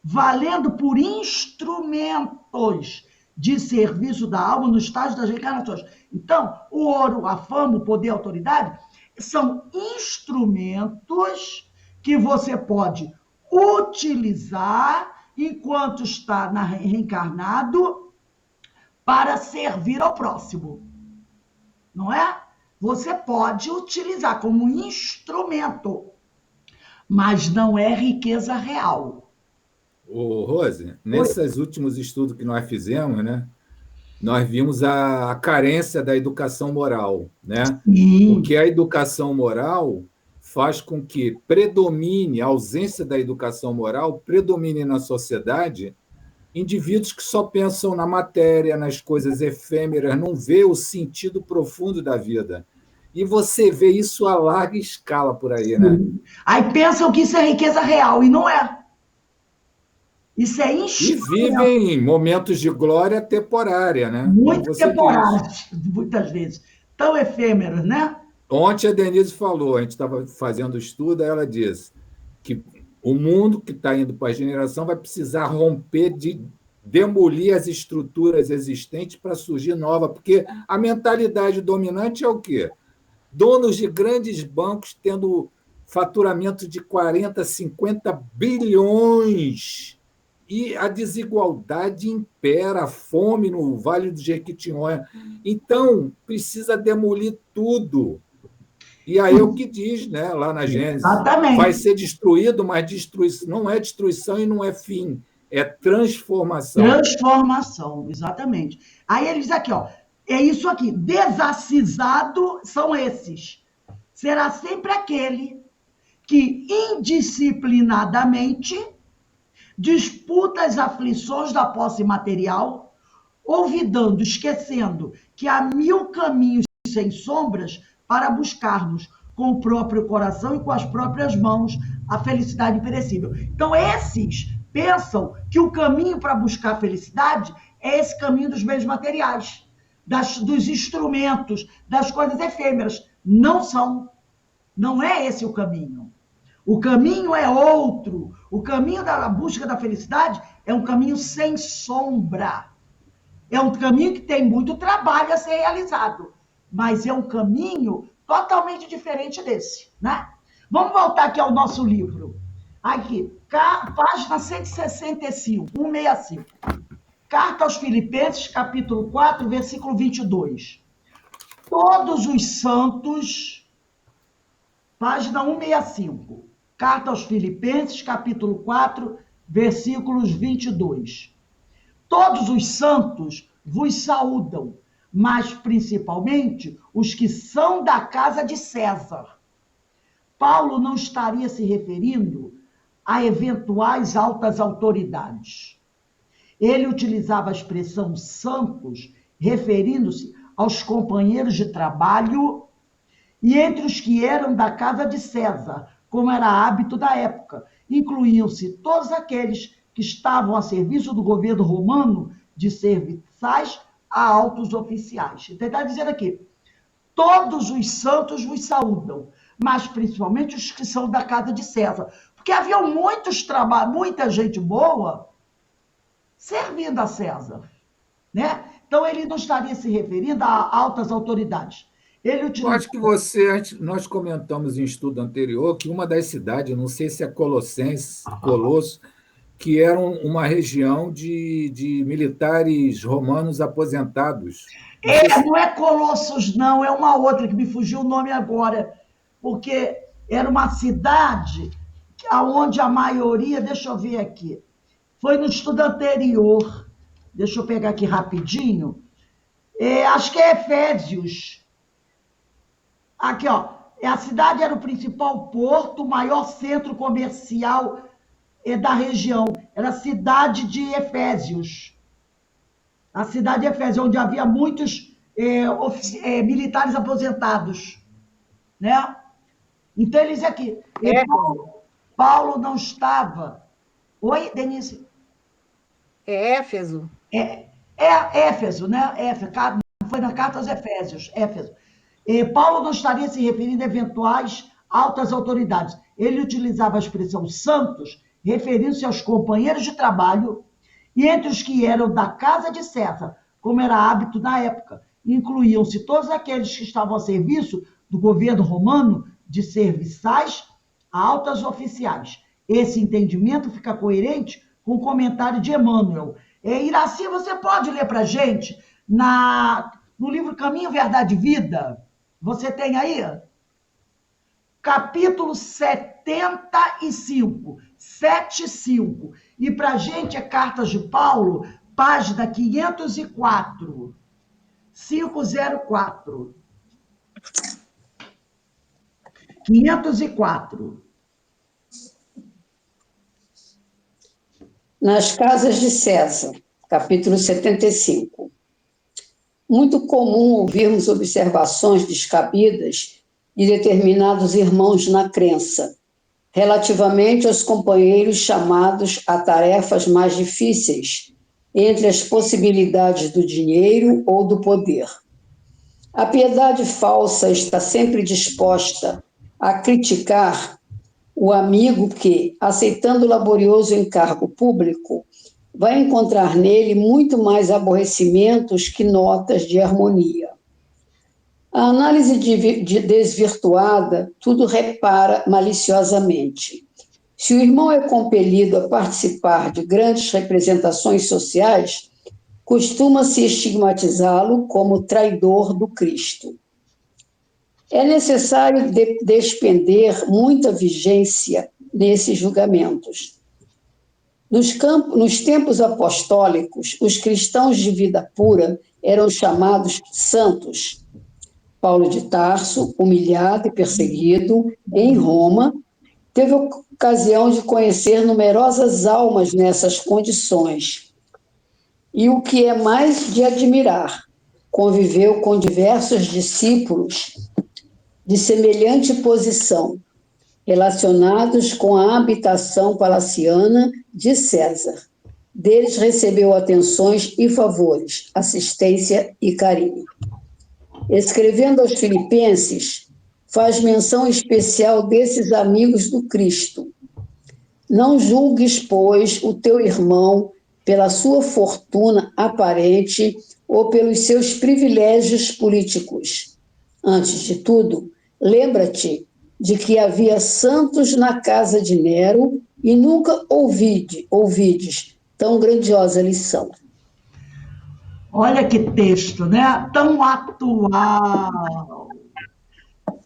valendo por instrumentos de serviço da alma no estágio das reencarnações. Então, o ouro, a fama, o poder, a autoridade são instrumentos que você pode utilizar enquanto está reencarnado para servir ao próximo. Não é? Você pode utilizar como instrumento, mas não é riqueza real. Ô, Rose, nesses últimos estudos que nós fizemos, né, nós vimos a carência da educação moral, né? Sim. Porque a educação moral faz com que predomine, a ausência da educação moral, predomine na sociedade indivíduos que só pensam na matéria, nas coisas efêmeras, não vê o sentido profundo da vida. E você vê isso a larga escala por aí, né? Aí pensam que isso é riqueza real, e não é. Isso é E instrumento. vivem momentos de glória temporária, né? Muito temporários, muitas vezes. Tão efêmeros, né? Ontem a Denise falou, a gente estava fazendo estudo, ela disse que o mundo que está indo para a generação vai precisar romper, demolir as estruturas existentes para surgir nova, porque a mentalidade dominante é o quê? Donos de grandes bancos tendo faturamento de 40, 50 bilhões e a desigualdade impera, a fome no Vale do Jequitinhonha. Então, precisa demolir tudo. E aí é o que diz, né, lá na Gênesis. Exatamente. Vai ser destruído, mas não é destruição e não é fim, é transformação. Transformação, exatamente. Aí ele diz aqui, ó, é isso aqui, desacisado são esses. Será sempre aquele que indisciplinadamente disputa as aflições da posse material, olvidando, esquecendo que há 1000 caminhos sem sombras para buscarmos com o próprio coração e com as próprias mãos a felicidade perecível. Então, esses pensam que o caminho para buscar a felicidade é esse caminho dos bens materiais, dos instrumentos, das coisas efêmeras. Não são. Não é esse o caminho. O caminho é outro. O caminho da busca da felicidade é um caminho sem sombra. É um caminho que tem muito trabalho a ser realizado, mas é um caminho totalmente diferente desse, né? Vamos voltar aqui ao nosso livro. Aqui, página 165, 165. Carta aos Filipenses, capítulo 4, versículo 22. Todos os santos, página 165. Carta aos Filipenses, capítulo 4, versículos 22. Todos os santos vos saúdam, mas principalmente os que são da casa de César. Paulo não estaria se referindo a eventuais altas autoridades. Ele utilizava a expressão santos, referindo-se aos companheiros de trabalho e entre os que eram da casa de César, como era hábito da época. Incluíam-se todos aqueles que estavam a serviço do governo romano, de serviçais a altos oficiais. Então, ele está dizendo aqui, todos os santos vos saúdam, mas principalmente os que são da casa de César. Porque havia muita gente boa servindo a César, né? Então, ele não estaria se referindo a altas autoridades. Ele Eu acho que nós comentamos em estudo anterior que uma das cidades, não sei se é Colosso, que era uma região de militares romanos aposentados. Não é Colossos, não, é uma outra que me fugiu o nome agora, porque era uma cidade onde a maioria, deixa eu ver aqui, foi no estudo anterior, deixa eu pegar aqui rapidinho, acho que é Efésios. Aqui, ó, a cidade era o principal porto, o maior centro comercial da região. Era a cidade de Efésios. A cidade de Efésios, onde havia muitos militares aposentados. Né? Então, ele diz aqui, Paulo não estava... Oi, Denise? É Éfeso. Éfeso, né? Foi na carta aos Efésios, Éfeso. Paulo não estaria se referindo a eventuais altas autoridades. Ele utilizava a expressão santos, referindo-se aos companheiros de trabalho e entre os que eram da casa de César, como era hábito na época. Incluíam-se todos aqueles que estavam a serviço do governo romano, de serviçais a altas oficiais. Esse entendimento fica coerente com o comentário de Emmanuel. Iraci, você pode ler para a gente no livro Caminho, Verdade e Vida? Você tem aí? Capítulo 75, 75. E para a gente é Cartas de Paulo, página 504. 504. 504. Nas casas de César, capítulo 75. Muito comum ouvirmos observações descabidas de determinados irmãos na crença, relativamente aos companheiros chamados a tarefas mais difíceis, entre as possibilidades do dinheiro ou do poder. A piedade falsa está sempre disposta a criticar o amigo que, aceitando o laborioso encargo público, vai encontrar nele muito mais aborrecimentos que notas de harmonia. A análise desvirtuada tudo repara maliciosamente. Se o irmão é compelido a participar de grandes representações sociais, costuma-se estigmatizá-lo como traidor do Cristo. É necessário despender muita vigência nesses julgamentos. Nos tempos apostólicos, os cristãos de vida pura eram chamados santos. Paulo de Tarso, humilhado e perseguido em Roma, teve ocasião de conhecer numerosas almas nessas condições. E o que é mais de admirar, conviveu com diversos discípulos de semelhante posição, relacionados com a habitação palaciana de César. Deles recebeu atenções e favores, assistência e carinho. Escrevendo aos Filipenses, faz menção especial desses amigos do Cristo. Não julgues, pois, o teu irmão pela sua fortuna aparente ou pelos seus privilégios políticos. Antes de tudo, lembra-te de que havia santos na casa de Nero e nunca ouvides tão grandiosa lição. Olha que texto, né? Tão atual.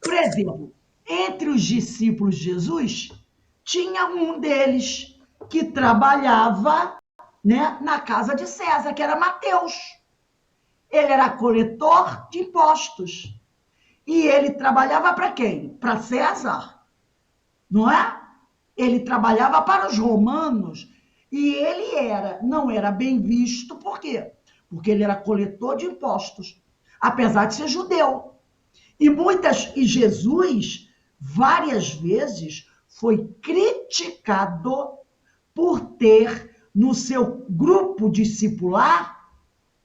Por exemplo, entre os discípulos de Jesus, tinha um deles que trabalhava né, na casa de César, que era Mateus. Ele era coletor de impostos. E ele trabalhava para quem? Para César, não é? Ele trabalhava para os romanos. E ele não era bem visto, por quê? Porque ele era coletor de impostos, apesar de ser judeu. E Jesus, várias vezes, foi criticado por ter no seu grupo discipular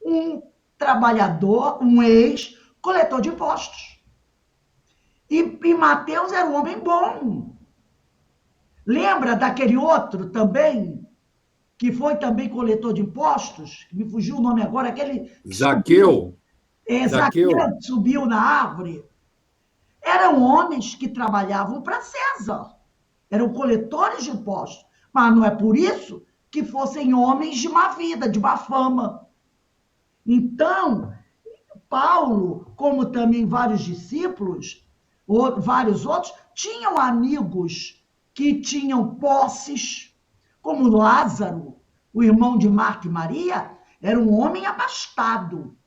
um trabalhador, um ex-coletor de impostos. E Mateus era um homem bom. Lembra daquele outro também, que foi também coletor de impostos? Me fugiu o nome agora, aquele... Zaqueu. Zaqueu subiu na árvore. Eram homens que trabalhavam para César. Eram coletores de impostos. Mas não é por isso que fossem homens de má vida, de má fama. Então, Paulo, como também vários discípulos, vários outros, tinham amigos que tinham posses, como Lázaro, o irmão de Marta e Maria, era um homem abastado,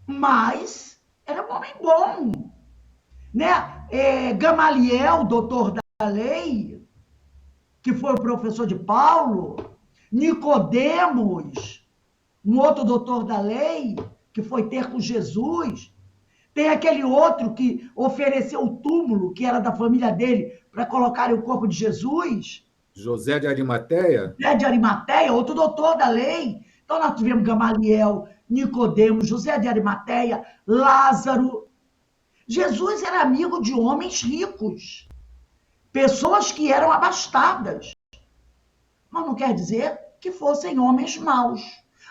mas era um homem bom, né? Gamaliel, doutor da lei, que foi o professor de Paulo, Nicodemos, um outro doutor da lei, que foi ter com Jesus. Tem aquele outro que ofereceu o túmulo, que era da família dele, para colocarem o corpo de Jesus. José de Arimateia? José de Arimateia, outro doutor da lei. Então, nós tivemos Gamaliel, Nicodemos, José de Arimateia, Lázaro. Jesus era amigo de homens ricos, pessoas que eram abastadas. Mas não quer dizer que fossem homens maus.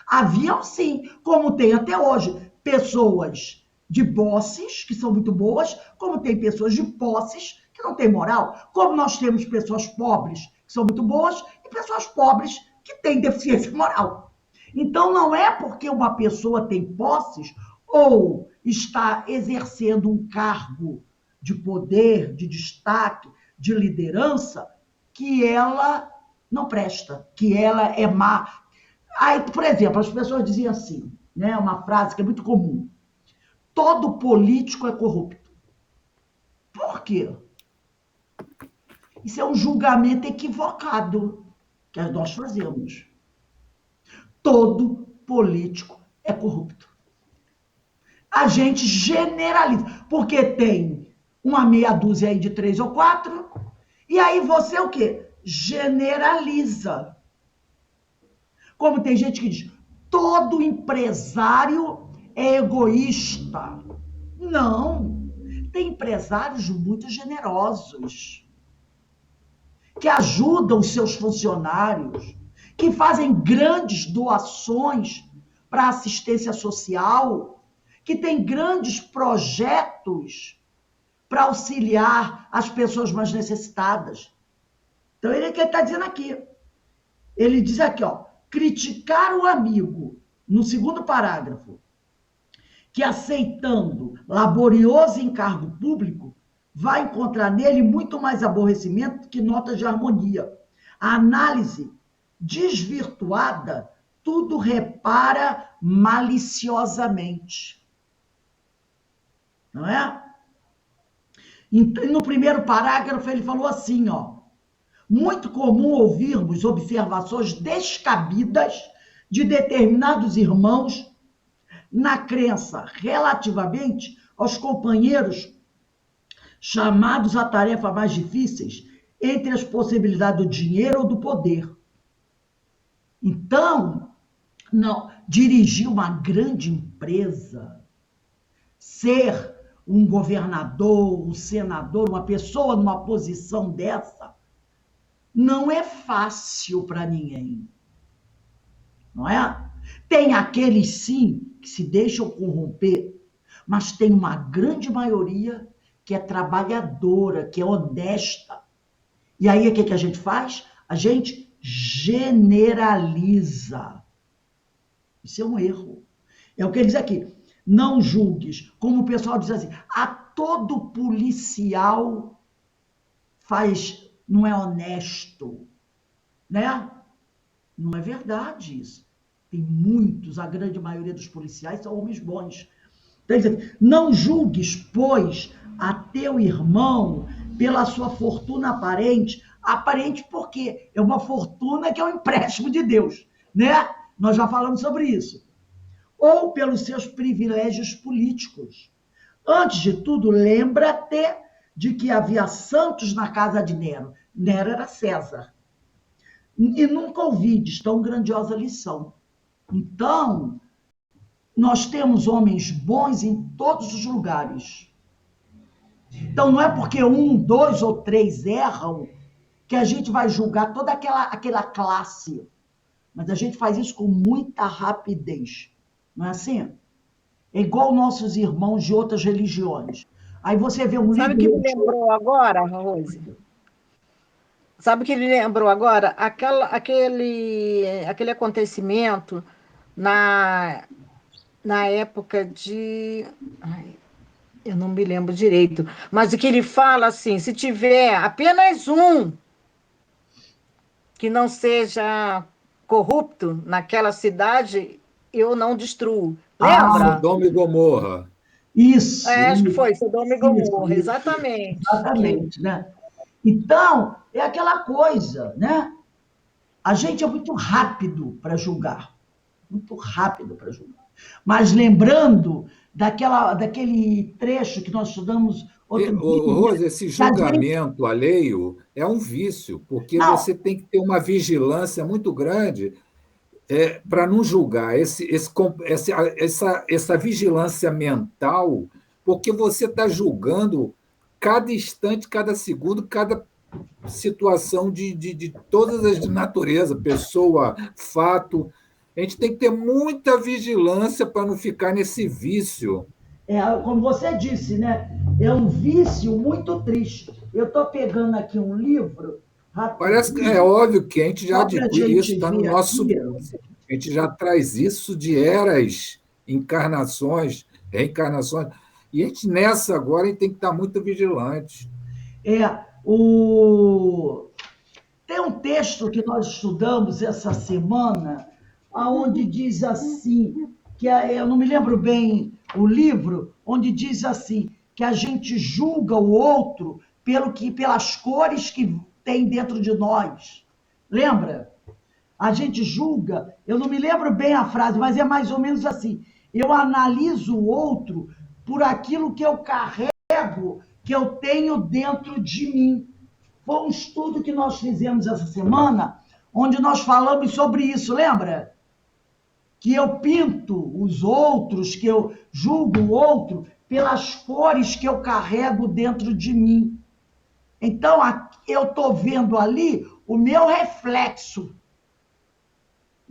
Haviam, sim, como tem até hoje, pessoas de posses, que são muito boas, como tem pessoas de posses que não têm moral, como nós temos pessoas pobres que são muito boas e pessoas pobres que têm deficiência moral. Então, não é porque uma pessoa tem posses ou está exercendo um cargo de poder, de destaque, de liderança, que ela não presta, que ela é má. Aí, por exemplo, as pessoas diziam assim, né, uma frase que é muito comum: todo político é corrupto. Por quê? Isso é um julgamento equivocado que nós fazemos. Todo político é corrupto. A gente generaliza, porque tem uma meia dúzia aí de 3 ou 4, e aí você o quê? Generaliza. Como tem gente que diz, todo empresário é egoísta. Não. Tem empresários muito generosos, que ajudam os seus funcionários, que fazem grandes doações para assistência social, que têm grandes projetos para auxiliar as pessoas mais necessitadas. Então, ele é que ele está dizendo aqui. Ele diz aqui, ó, criticar o amigo, no segundo parágrafo, que aceitando laborioso encargo público, vai encontrar nele muito mais aborrecimento que notas de harmonia. A análise desvirtuada tudo repara maliciosamente. Não é? Então, no primeiro parágrafo ele falou assim, ó, muito comum ouvirmos observações descabidas de determinados irmãos na crença relativamente aos companheiros chamados a tarefas mais difíceis entre as possibilidades do dinheiro ou do poder. Então, não, dirigir uma grande empresa, ser um governador, um senador, uma pessoa numa posição dessa, não é fácil para ninguém. Não é? Tem aqueles, sim, que se deixam corromper, mas tem uma grande maioria que é trabalhadora, que é honesta. E aí, o que a gente faz? A gente generaliza. Isso é um erro. É o que ele diz aqui. Não julgues. Como o pessoal diz assim, a todo policial não é honesto, né? Não é verdade isso. Tem muitos, a grande maioria dos policiais são homens bons. Não julgues, pois, a teu irmão pela sua fortuna aparente. Aparente porque é uma fortuna que é um empréstimo de Deus, né? Nós já falamos sobre isso. Ou pelos seus privilégios políticos. Antes de tudo, lembra-te de que havia santos na casa de Nero. Nero era César. E nunca ouvides tão grandiosa lição. Então, nós temos homens bons em todos os lugares. Então, não é porque 1, 2 ou 3 erram que a gente vai julgar toda aquela classe. Mas a gente faz isso com muita rapidez. Não é assim? É igual nossos irmãos de outras religiões. Aí você vê um Sabe o livro... que me lembrou agora, Rose? Sabe o que ele lembrou agora? Aquele acontecimento na época de... Ai, eu não me lembro direito, mas o que ele fala assim, se tiver apenas um que não seja corrupto naquela cidade, eu não destruo. Lembra? Sodoma e Gomorra. Isso, Acho que foi Sodoma e Gomorra, isso, exatamente. exatamente, né? Então, é aquela coisa, né? A gente é muito rápido para julgar. Muito rápido para julgar. Mas lembrando daquele trecho que nós estudamos outro dia, Rose, esse que a gente... julgamento alheio é um vício, porque Não, você tem que ter uma vigilância muito grande para não julgar essa vigilância mental, porque você está julgando cada instante, cada segundo, cada situação de todas as de natureza, pessoa, fato. A gente tem que ter muita vigilância para não ficar nesse vício. como você disse, né? É um vício muito triste. Eu estou pegando aqui um livro, Parece que rapidinho, é óbvio que a gente já só para a adquire isso, gente está no ver nosso aqui. subconsciente. A gente já traz isso de eras, encarnações, reencarnações. E a gente nessa agora a gente tem que estar muito vigilante. É, o... Tem um texto que nós estudamos essa semana, onde diz assim, eu não me lembro bem o livro, onde diz assim, que a gente julga o outro pelas cores que tem dentro de nós. Lembra? A gente julga, eu não me lembro bem a frase, mas é mais ou menos assim. Eu analiso o outro por aquilo que eu carrego, que eu tenho dentro de mim. Foi um estudo que nós fizemos essa semana, onde nós falamos sobre isso, lembra? Que eu pinto os outros, que eu julgo o outro pelas cores que eu carrego dentro de mim. Então, eu estou vendo ali o meu reflexo.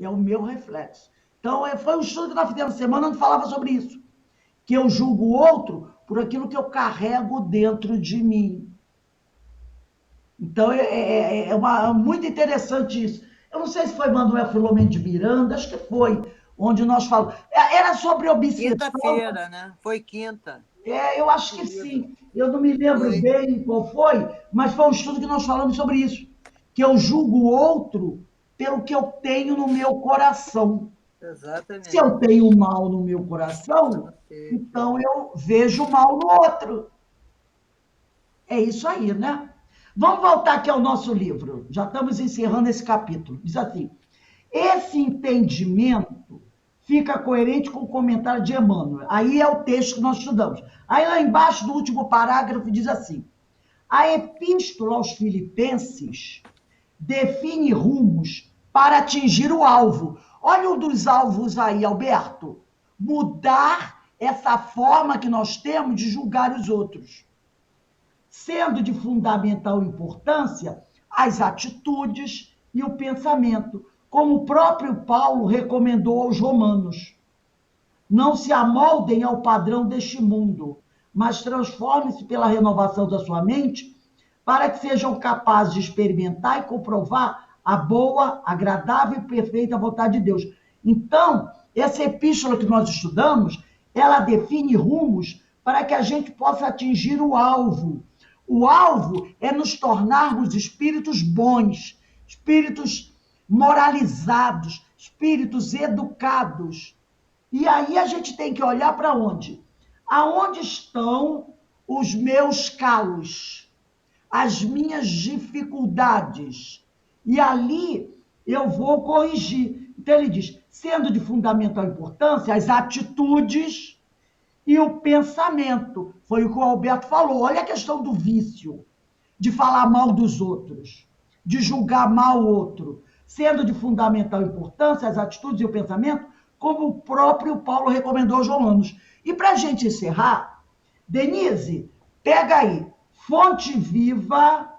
É o meu reflexo. Então, foi um estudo que nós fizemos essa semana, onde falava sobre isso. Que eu julgo o outro por aquilo que eu carrego dentro de mim. Então, muito interessante isso. Eu não sei se foi Manuel Filomeno de Miranda, acho que foi, onde nós falamos. Era sobre obsessão. Quinta-feira, né? Foi quinta. Eu acho que sim. Eu não me lembro bem qual foi, mas foi um estudo que nós falamos sobre isso. Que eu julgo o outro pelo que eu tenho no meu coração. Exatamente. Se eu tenho mal no meu coração, então eu vejo mal no outro. É isso aí, né? Vamos voltar aqui ao nosso livro. Já estamos encerrando esse capítulo. Diz assim: esse entendimento fica coerente com o comentário de Emmanuel. Aí é o texto que nós estudamos. Aí lá embaixo, no último parágrafo, diz assim: a epístola aos Filipenses define rumos para atingir o alvo. Olha um dos alvos aí, Alberto. Mudar essa forma que nós temos de julgar os outros. Sendo de fundamental importância as atitudes e o pensamento, como o próprio Paulo recomendou aos romanos. Não se amoldem ao padrão deste mundo, mas transformem-se pela renovação da sua mente, para que sejam capazes de experimentar e comprovar a boa, agradável e perfeita vontade de Deus. Então, essa epístola que nós estudamos, ela define rumos para que a gente possa atingir o alvo. O alvo é nos tornarmos espíritos bons, espíritos moralizados, espíritos educados. E aí a gente tem que olhar para onde? Aonde estão os meus calos, as minhas dificuldades? E ali eu vou corrigir. Então ele diz, sendo de fundamental importância as atitudes e o pensamento. Foi o que o Alberto falou. Olha a questão do vício, de falar mal dos outros, de julgar mal o outro. Sendo de fundamental importância as atitudes e o pensamento, como o próprio Paulo recomendou aos Romanos. E para a gente encerrar, Denise, pega aí, Fonte Viva,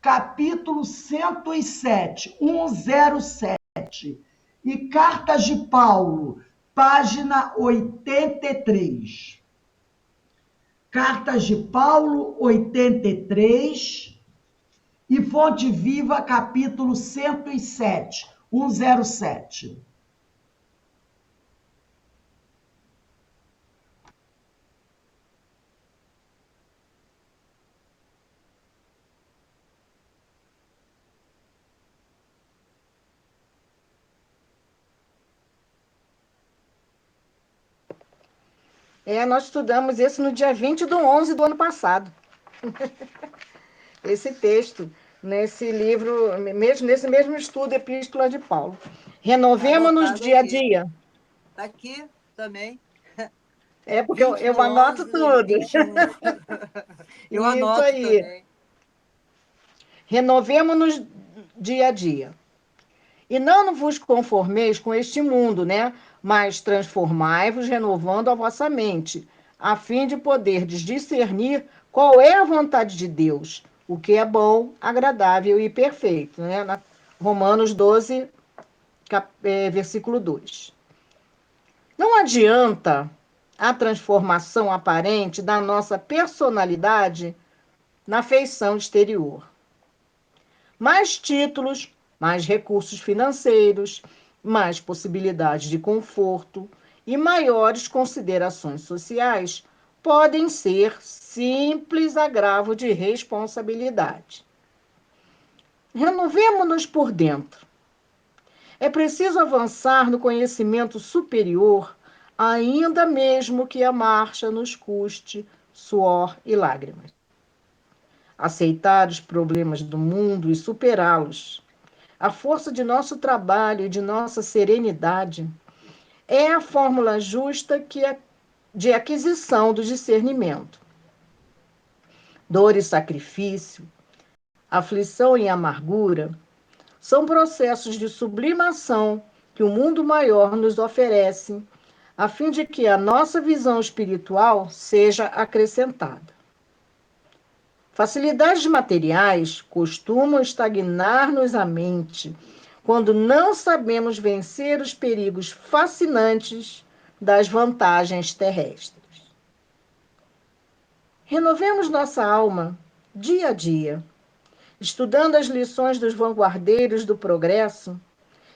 capítulo 107, 107, e Cartas de Paulo, página 83. Cartas de Paulo, 83, e Fonte Viva, capítulo 107, 107. Nós estudamos esse no dia 20/11 do ano passado. Esse texto, nesse livro, nesse mesmo estudo, Epístola de Paulo. Renovemos-nos dia a dia. Está aqui também. Porque eu anoto tudo. 21. Eu anoto Isso aí. também. Renovemos-nos dia a dia. E não vos conformeis com este mundo, né? Mas transformai-vos, renovando a vossa mente, a fim de poderdes discernir qual é a vontade de Deus, o que é bom, agradável e perfeito, né? Romanos 12, versículo 2. Não adianta a transformação aparente da nossa personalidade na feição exterior. Mais títulos, mais recursos financeiros, mais possibilidades de conforto e maiores considerações sociais podem ser simples agravo de responsabilidade. Renovemo-nos por dentro. É preciso avançar no conhecimento superior, ainda mesmo que a marcha nos custe suor e lágrimas. Aceitar os problemas do mundo e superá-los. A força de nosso trabalho e de nossa serenidade é a fórmula justa de aquisição do discernimento. Dor e sacrifício, aflição e amargura são processos de sublimação que o mundo maior nos oferece, a fim de que a nossa visão espiritual seja acrescentada. Facilidades materiais costumam estagnar-nos a mente quando não sabemos vencer os perigos fascinantes das vantagens terrestres. Renovemos nossa alma dia a dia, estudando as lições dos vanguardeiros do progresso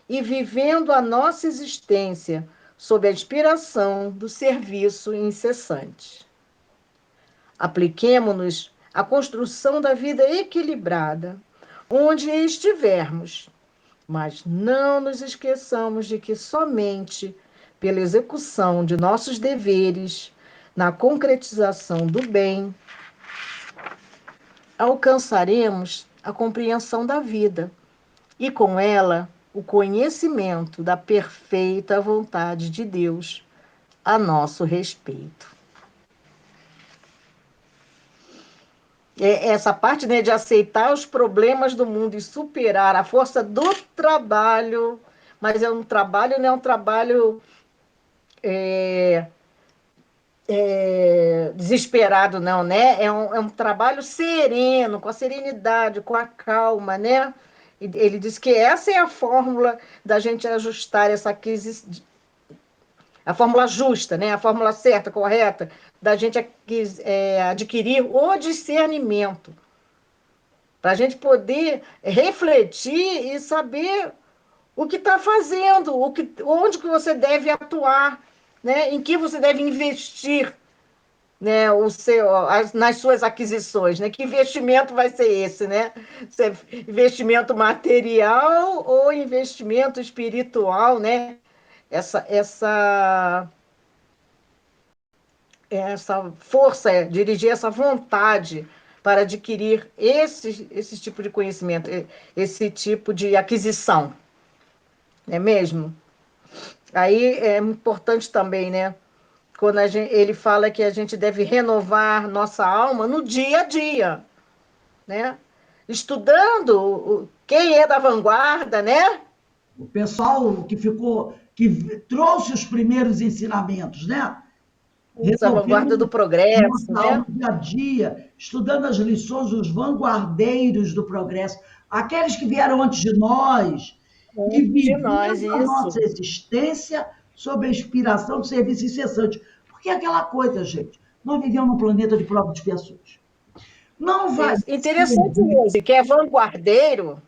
e vivendo a nossa existência sob a inspiração do serviço incessante. Apliquemo-nos à construção da vida equilibrada, onde estivermos, mas não nos esqueçamos de que somente pela execução de nossos deveres, na concretização do bem, alcançaremos a compreensão da vida e, com ela, o conhecimento da perfeita vontade de Deus a nosso respeito. Essa parte, né, de aceitar os problemas do mundo e superar a força do trabalho, mas é um trabalho, não é um trabalho desesperado, não, né? É um trabalho sereno, com a serenidade, com a calma, né? Ele diz que essa é a fórmula da gente ajustar essa aquisição, a fórmula justa, né? A fórmula certa, correta, da gente adquirir o discernimento, para a gente poder refletir e saber o que está fazendo, onde que você deve atuar, né? Em que você deve investir, né, nas suas aquisições, né? Que investimento vai ser esse, né? Se é investimento material ou investimento espiritual, né? Essa essa força, dirigir essa vontade para adquirir esse tipo de conhecimento, esse tipo de aquisição, não é mesmo? Aí é importante também, né? Quando ele fala que a gente deve renovar nossa alma no dia a dia, né? Estudando quem é da vanguarda, né? O pessoal que trouxe os primeiros ensinamentos, né? A vanguarda do Resolvendo progresso, nossa né? alma dia a dia, estudando as lições dos vanguardeiros do progresso, aqueles que vieram antes de nós e De nós, vivendo a isso. nossa existência sob a inspiração do serviço incessante. Porque é aquela coisa, gente, nós vivemos num planeta de provas e expiações. Não vai Interessante, ser Rose, que é vanguardeiro,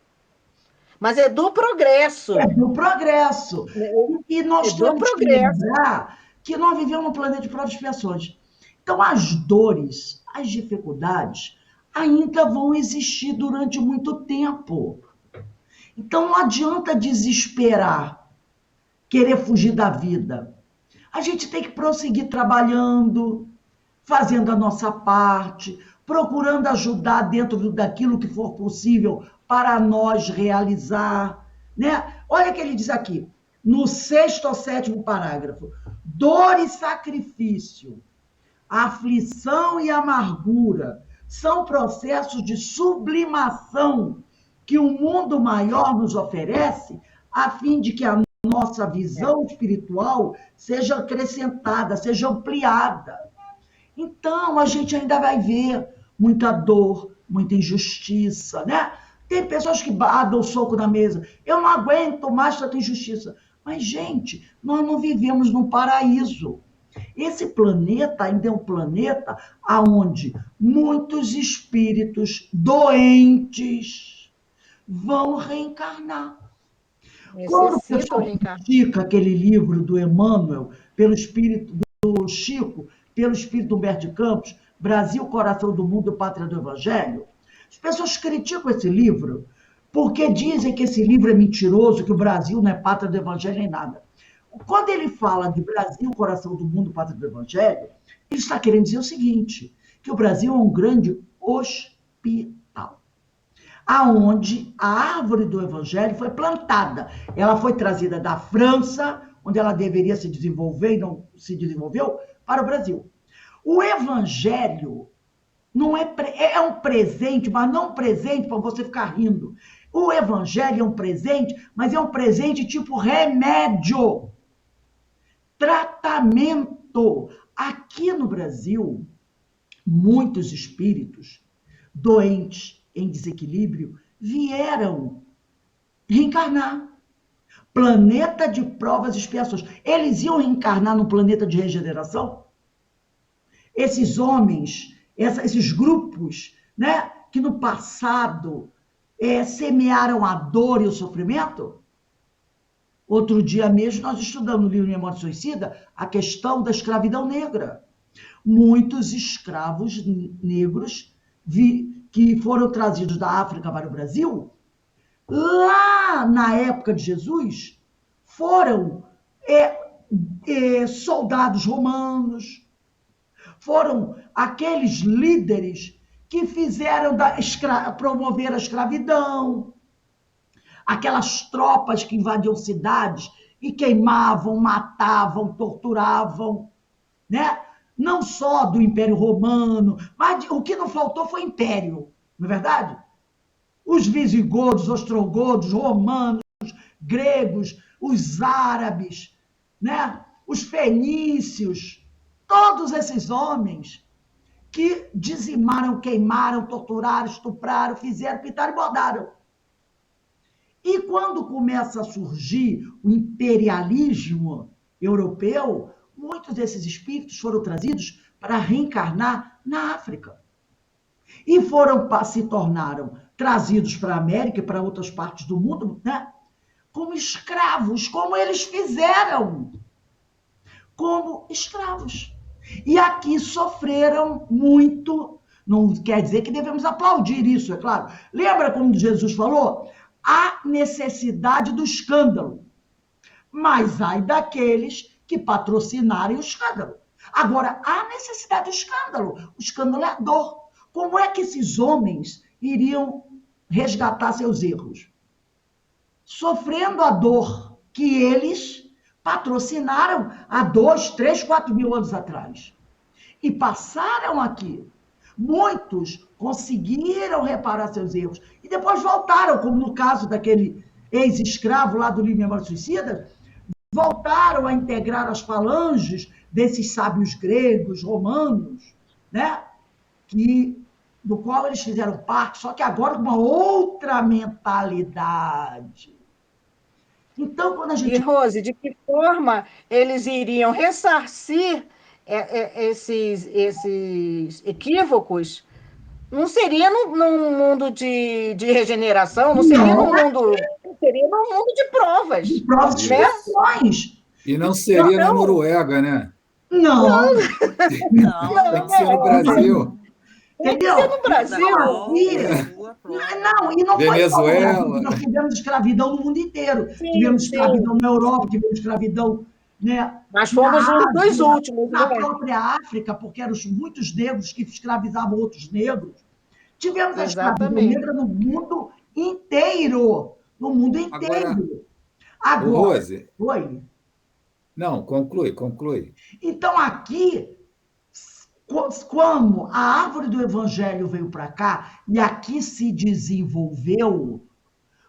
mas é do progresso. do progresso. E É nós do temos que progresso. lembrar que nós vivemos num planeta de provas e expiações. Então, as dores, as dificuldades ainda vão existir durante muito tempo. Então, não adianta desesperar, querer fugir da vida. A gente tem que prosseguir trabalhando, fazendo a nossa parte, procurando ajudar dentro daquilo que for possível para nós realizar, né? Olha o que ele diz aqui, no 6º ou 7º parágrafo: dor e sacrifício, aflição e amargura são processos de sublimação que o mundo maior nos oferece a fim de que a nossa visão espiritual seja acrescentada, seja ampliada. Então, a gente ainda vai ver muita dor, muita injustiça, né? Tem pessoas que dão soco na mesa. Eu não aguento mais tanta injustiça. Mas, gente, nós não vivemos num paraíso. Esse planeta ainda é um planeta onde muitos espíritos doentes vão reencarnar. Quando o Necessitam pessoal reencarnar. critica aquele livro do Emmanuel, pelo espírito do Chico, pelo espírito do Humberto de Campos, Brasil, Coração do Mundo, Pátria do Evangelho, as pessoas criticam esse livro porque dizem que esse livro é mentiroso, que o Brasil não é pátria do Evangelho nem nada. Quando ele fala de Brasil, Coração do Mundo, Pátria do Evangelho, ele está querendo dizer o seguinte, que o Brasil é um grande hospital, aonde a árvore do Evangelho foi plantada. Ela foi trazida da França, onde ela deveria se desenvolver e não se desenvolveu, para o Brasil. O Evangelho não é um presente, mas não um presente para você ficar rindo. O Evangelho é um presente, mas é um presente tipo remédio, tratamento. Aqui no Brasil, muitos espíritos doentes, em desequilíbrio, vieram reencarnar. Planeta de provas e expiações. Eles iam reencarnar no planeta de regeneração? Esses homens, esses grupos, né, que no passado semearam a dor e o sofrimento? Outro dia mesmo, nós estudamos no livro Memória Suicida a questão da escravidão negra. Muitos escravos negros que foram trazidos da África para o Brasil, lá na época de Jesus, foram soldados romanos, foram aqueles líderes que fizeram promover a escravidão, aquelas tropas que invadiam cidades e queimavam, matavam, torturavam, né? Não só do Império Romano, mas o que não faltou foi império, não é verdade? Os visigodos, ostrogodos, romanos, gregos, os árabes, né? Os fenícios, todos esses homens que dizimaram, queimaram, torturaram, estupraram, fizeram, pintaram e bordaram. E quando começa a surgir o imperialismo europeu, muitos desses espíritos foram trazidos para reencarnar na África. E se tornaram trazidos para a América e para outras partes do mundo, né? Como escravos, como eles fizeram. Como escravos. E aqui sofreram muito. Não quer dizer que devemos aplaudir isso, é claro. Lembra como Jesus falou? Há necessidade do escândalo, mas ai daqueles que patrocinarem o escândalo. Agora, há necessidade do escândalo. O escândalo é a dor. Como é que esses homens iriam resgatar seus erros? Sofrendo a dor que eles patrocinaram há 2, 3, 4 mil anos atrás. E passaram aqui. Muitos conseguiram reparar seus erros e depois voltaram, como no caso daquele ex-escravo lá do livro Memórias Suicidas, voltaram a integrar as falanges desses sábios gregos, romanos, né? Do qual eles fizeram parte, só que agora com uma outra mentalidade. Então, quando a gente... E, Rose, de que forma eles iriam ressarcir esses equívocos? Não seria num mundo de regeneração, não seria num mundo... Seria num mundo de provas. De provas de expiações. E não seria na Noruega, né? Não. Tem que ser no Brasil. Entendeu? Tem que ser no Brasil. Não, e não Venezuela. foi só. Nós tivemos escravidão no mundo inteiro. Tivemos escravidão na Europa, tivemos escravidão, né? Mas fomos um dos últimos, na própria África, porque eram muitos negros que escravizavam outros negros. Tivemos a escravidão negra no mundo inteiro. No mundo inteiro. Agora, Rose. Oi. Não, conclui. Então, aqui, como a árvore do evangelho veio para cá e aqui se desenvolveu,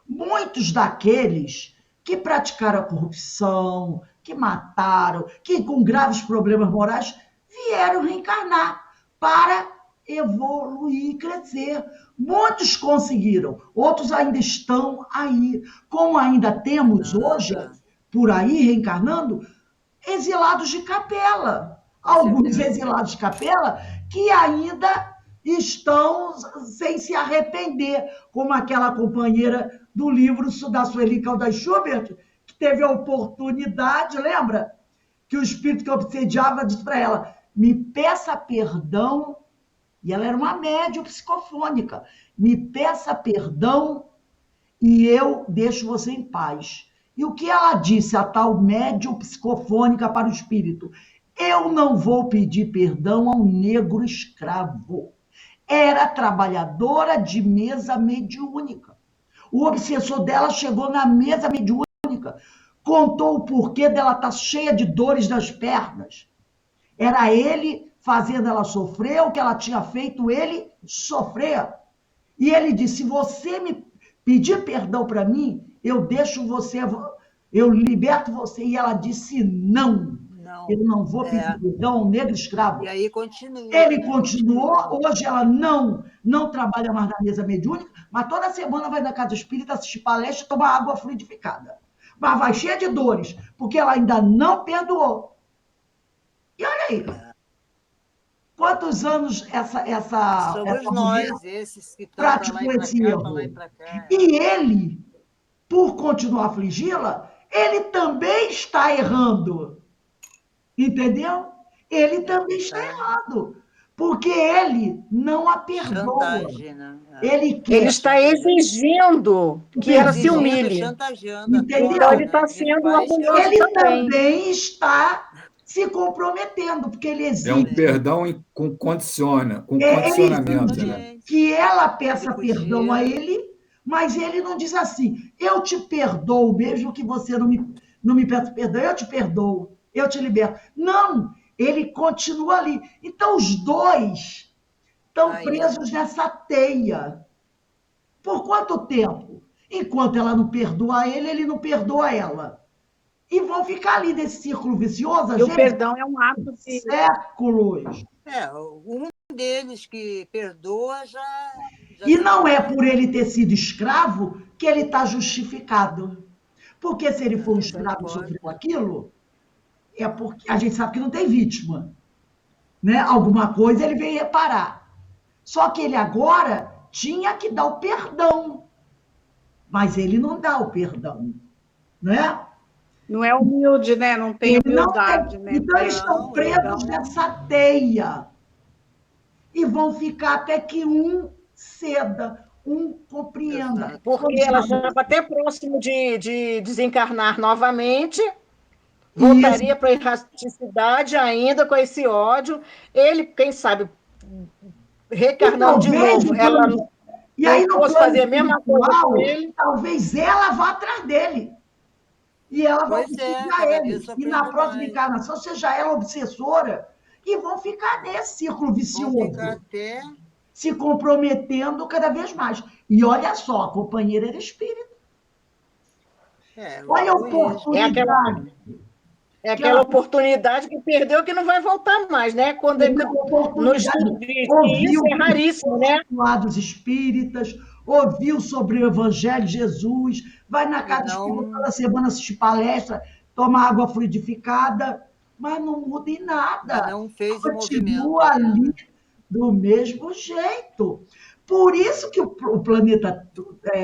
muitos daqueles que praticaram a corrupção, que mataram, que com graves problemas morais, vieram reencarnar para evoluir e crescer. Muitos conseguiram, outros ainda estão aí. Como ainda temos hoje, por aí, reencarnando, exilados de capela. Alguns exilados de capela que ainda estão sem se arrepender, como aquela companheira do livro da Sueli Caldas Schubert, que teve a oportunidade, lembra? Que o espírito que obsediava disse para ela, me peça perdão, e ela era uma médium psicofônica, me peça perdão e eu deixo você em paz. E o que ela disse, a tal médium psicofônica para o espírito? Eu não vou pedir perdão ao negro escravo. Era trabalhadora de mesa mediúnica. O obsessor dela chegou na mesa mediúnica, contou o porquê dela estar cheia de dores nas pernas. Era ele fazendo ela sofrer, o que ela tinha feito ele sofrer. E ele disse, se você me pedir perdão para mim, eu deixo você, eu liberto você. E ela disse, não. Eu não vou pedir perdão ao negro escravo. E aí continua. Ele continuou, hoje ela não trabalha mais na mesa mediúnica, mas toda semana vai na casa espírita assistir palestra e tomar água fluidificada. Mas vai cheia de dores, porque ela ainda não perdoou. E olha aí. Quantos anos Somos nós, esses que estão praticou esse erro? E ele, por continuar a afligi-la, ele também está errando. Entendeu? Ele também está errado. Porque ele não a perdoa. Chantagem, né? Ele está exigindo que ela se humilhe. Entendeu? Então ele está sendo orgulhoso ele também está se comprometendo, porque ele exige. É um perdão com condicionamento. Né? Que ela peça perdão a ele, mas ele não diz assim, eu te perdoo, mesmo que você não me peça perdão, eu te perdoo, eu te liberto. Não, ele continua ali. Então, os dois estão presos nessa teia. Por quanto tempo? Enquanto ela não perdoa ele, ele não perdoa ela. E vão ficar ali nesse círculo vicioso. E o perdão é um ato de... séculos. Um deles que perdoa já e não é por ele ter sido escravo que ele está justificado. Porque se ele for um escravo e sofreu aquilo, é porque a gente sabe que não tem vítima. Né? Alguma coisa ele veio reparar. Só que ele agora tinha que dar o perdão. Mas ele não dá o perdão. Né? Não é humilde, né? Não tem Ele não humildade, tem. né? Então, eles estão Não, presos nessa teia e vão ficar até que um ceda, um compreenda. exato. Porque ela já está até próximo de desencarnar novamente, Isso. voltaria para a erraticidade ainda com esse ódio. Ele, quem sabe, E reencarnando de talvez novo, no ela plano, e aí não no fosse plano fazer a mesma coisa com espiritual, ele. talvez ela vá atrás dele. E ela vai Pois é, obsidiar acabaria ele. E na sofrendo próxima mais. encarnação seja ela obsessora e vão ficar nesse círculo Vão ficar vicioso, até. se comprometendo cada vez mais. E olha só, a companheira era espírita. É, o Olha a egoísmo. oportunidade É que aquela ela oportunidade que perdeu que não vai voltar mais, né? Quando teve, a no estudo oportunidade, diz que isso ouviu é raríssimo, né? lados espíritas, ouviu sobre o Evangelho de Jesus, vai na E casa espírita não, toda semana assistir palestra, toma água fluidificada, mas não muda em mas nada. não fez o movimento Continua ali ainda. do mesmo jeito. Por isso que o planeta,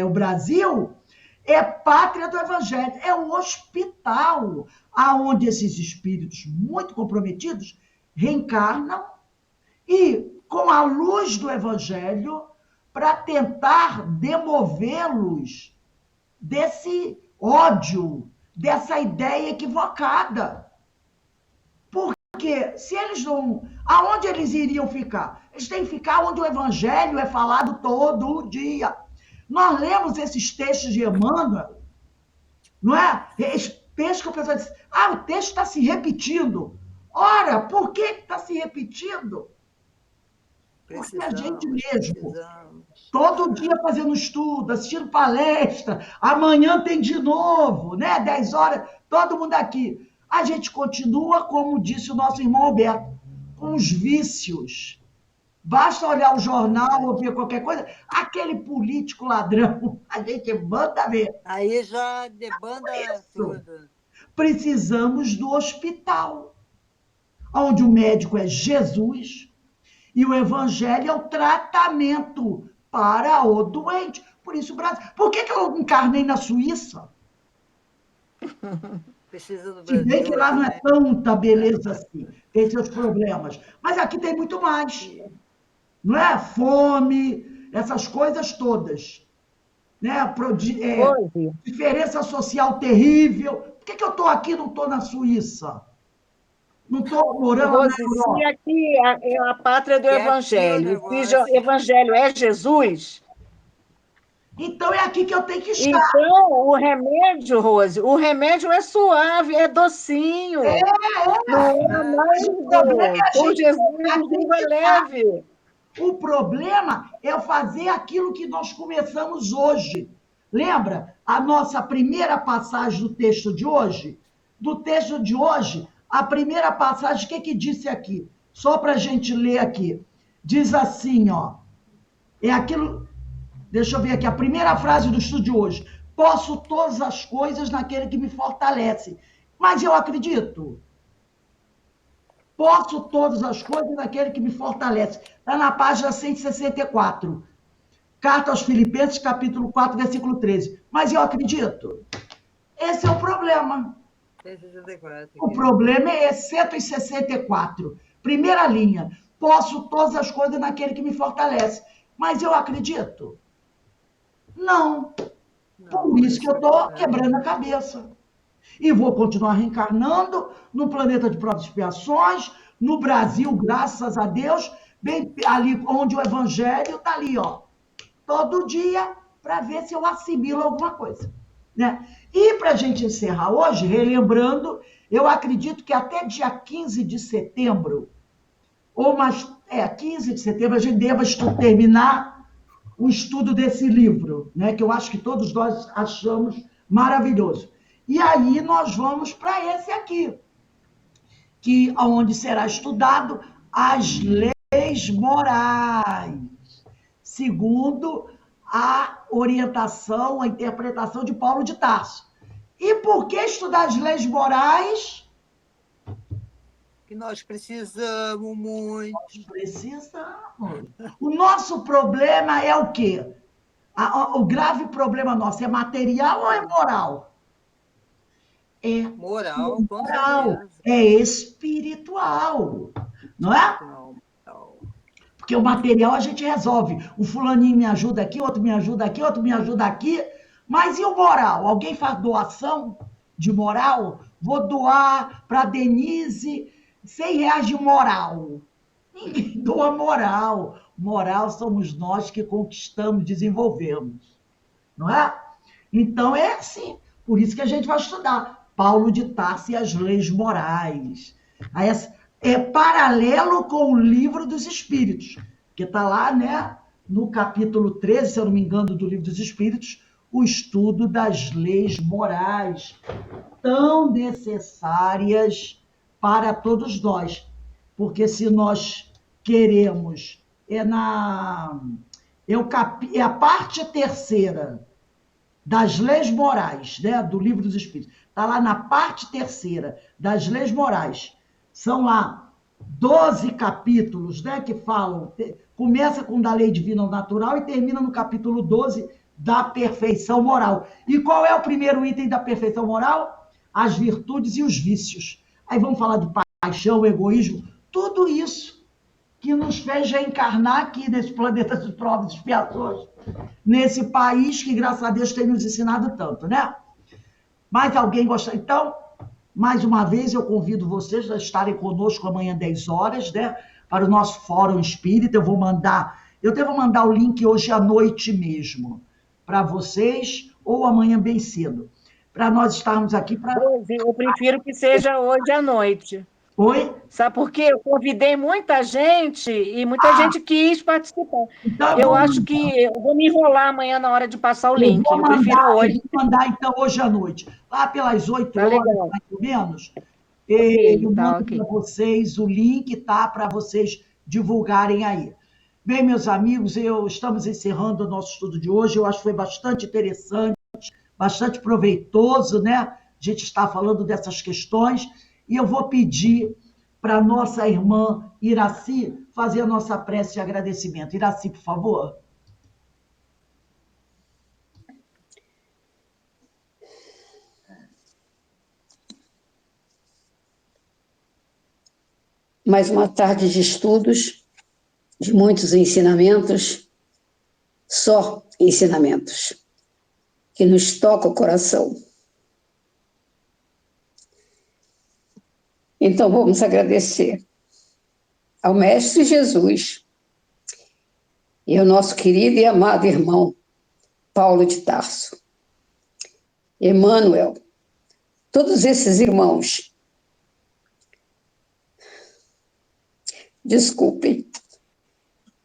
o Brasil, é pátria do Evangelho, é um hospital aonde esses espíritos muito comprometidos reencarnam e, com a luz do Evangelho, para tentar demovê-los desse ódio, dessa ideia equivocada. Porque se eles não. Aonde eles iriam ficar? Eles têm que ficar onde o Evangelho é falado todo dia. Nós lemos esses textos de Emmanuel, não é? Esse texto que o pessoal diz, o texto está se repetindo. Ora, por que está se repetindo? Porque a gente mesmo, Precisamos. todo dia fazendo estudo, assistindo palestra, amanhã tem de novo, né? 10 horas, todo mundo aqui. A gente continua, como disse o nosso irmão Alberto, com os vícios. Basta olhar o jornal ou ver qualquer coisa, aquele político ladrão, a gente manda ver. Aí já debanda Isso. tudo. Precisamos do hospital, onde o médico é Jesus, e o evangelho é o tratamento para o doente. Por isso, o Brasil. Por que eu encarnei na Suíça? Precisa do Se bem Brasil que lá aqui, não é né? tanta beleza assim, tem seus problemas. Mas aqui tem muito mais. Não é? Fome, essas coisas todas. Né? Hoje, Diferença social terrível. Por que eu estou aqui e não estou na Suíça? Não estou morando na Rose, se Europa. aqui é a pátria do Que é aqui o Evangelho, se o negócio. Evangelho é Jesus, Então é aqui que eu tenho que estar. então o remédio, Rose, o remédio é suave, é docinho, não é Mas o problema é amargo. a Com gente Jesus o jugo é acreditar. leve. O problema é fazer aquilo que nós começamos hoje. Lembra a nossa primeira passagem do texto de hoje? Do texto de hoje, a primeira passagem, o que disse aqui? Só para a gente ler aqui. Diz assim, ó. É aquilo. Deixa eu ver aqui, a primeira frase do estudo de hoje. Posso todas as coisas naquele que me fortalece. Mas eu acredito. Posso todas as coisas naquele que me fortalece. Está na página 164. Carta aos Filipenses, capítulo 4, versículo 13. Mas eu acredito. Esse é o problema. 164 O aqui. problema é 164. Primeira linha. Posso todas as coisas naquele que me fortalece. Mas eu acredito. Não. Por isso que eu estou quebrando a cabeça. E vou continuar reencarnando no planeta de provas e expiações, no Brasil, graças a Deus, bem ali onde o evangelho está ali, ó. Todo dia, para ver se eu assimilo alguma coisa. Né? E para a gente encerrar hoje, relembrando, eu acredito que até dia 15 de setembro, ou mais, 15 de setembro, a gente deva terminar o estudo desse livro, né? Que eu acho que todos nós achamos maravilhoso. E aí nós vamos para esse aqui, que onde será estudado as leis morais, segundo a orientação, a interpretação de Paulo de Tarso. E por que estudar as leis morais? Que nós precisamos muito. Nós precisamos. O nosso problema é o quê? O grave problema nosso é material ou é moral? é Moral, com moral, certeza. é espiritual, não é? Não, não. Porque o material a gente resolve. Um fulaninho me ajuda aqui, outro me ajuda aqui, outro me ajuda aqui. Mas e o moral? Alguém faz doação de moral? Vou doar para Denise R$ 100 de moral. Ninguém doa moral. Moral somos nós que conquistamos, desenvolvemos. Não é? Então é assim. Por isso que a gente vai estudar Paulo de Tarso e as leis morais. É paralelo com o livro dos Espíritos, que está lá, né, no capítulo 13, se eu não me engano, do livro dos Espíritos, o estudo das leis morais, tão necessárias para todos nós. Porque se nós queremos, é a parte terceira das leis morais, né, do livro dos Espíritos. Está lá na parte terceira das leis morais. São lá 12 capítulos, né, que falam, começa com da lei divina ou natural e termina no capítulo 12 da perfeição moral. E qual é o primeiro item da perfeição moral? As virtudes e os vícios. Aí vamos falar de paixão, egoísmo, tudo isso que nos fez reencarnar aqui nesse planeta de provas e expiações, nesse país que, graças a Deus, tem nos ensinado tanto, né? Mais alguém gosta? Então, mais uma vez, eu convido vocês a estarem conosco amanhã, 10 horas, né? Para o nosso Fórum Espírita. Eu devo mandar o link hoje à noite mesmo, para vocês, ou amanhã bem cedo, para nós estarmos aqui para... Eu prefiro que seja hoje à noite. Oi? Sabe por quê? Eu convidei muita gente e muita gente quis participar. Então, Eu acho que eu vou me enrolar amanhã na hora de passar o link. Eu prefiro hoje. vou mandar então hoje à noite. Lá pelas 8 Tá horas, legal. mais ou menos, Ok, eu tá mando ok. para vocês o link, tá? Para vocês divulgarem aí. Bem, meus amigos, estamos encerrando o nosso estudo de hoje. Eu acho que foi bastante interessante, bastante proveitoso, né? A gente está falando dessas questões. E eu vou pedir para a nossa irmã Iraci fazer a nossa prece de agradecimento. Iraci, por favor. Mais uma tarde de estudos, de muitos ensinamentos, só ensinamentos, que nos tocam o coração. Então, vamos agradecer ao Mestre Jesus e ao nosso querido e amado irmão Paulo de Tarso, Emmanuel, todos esses irmãos, desculpem,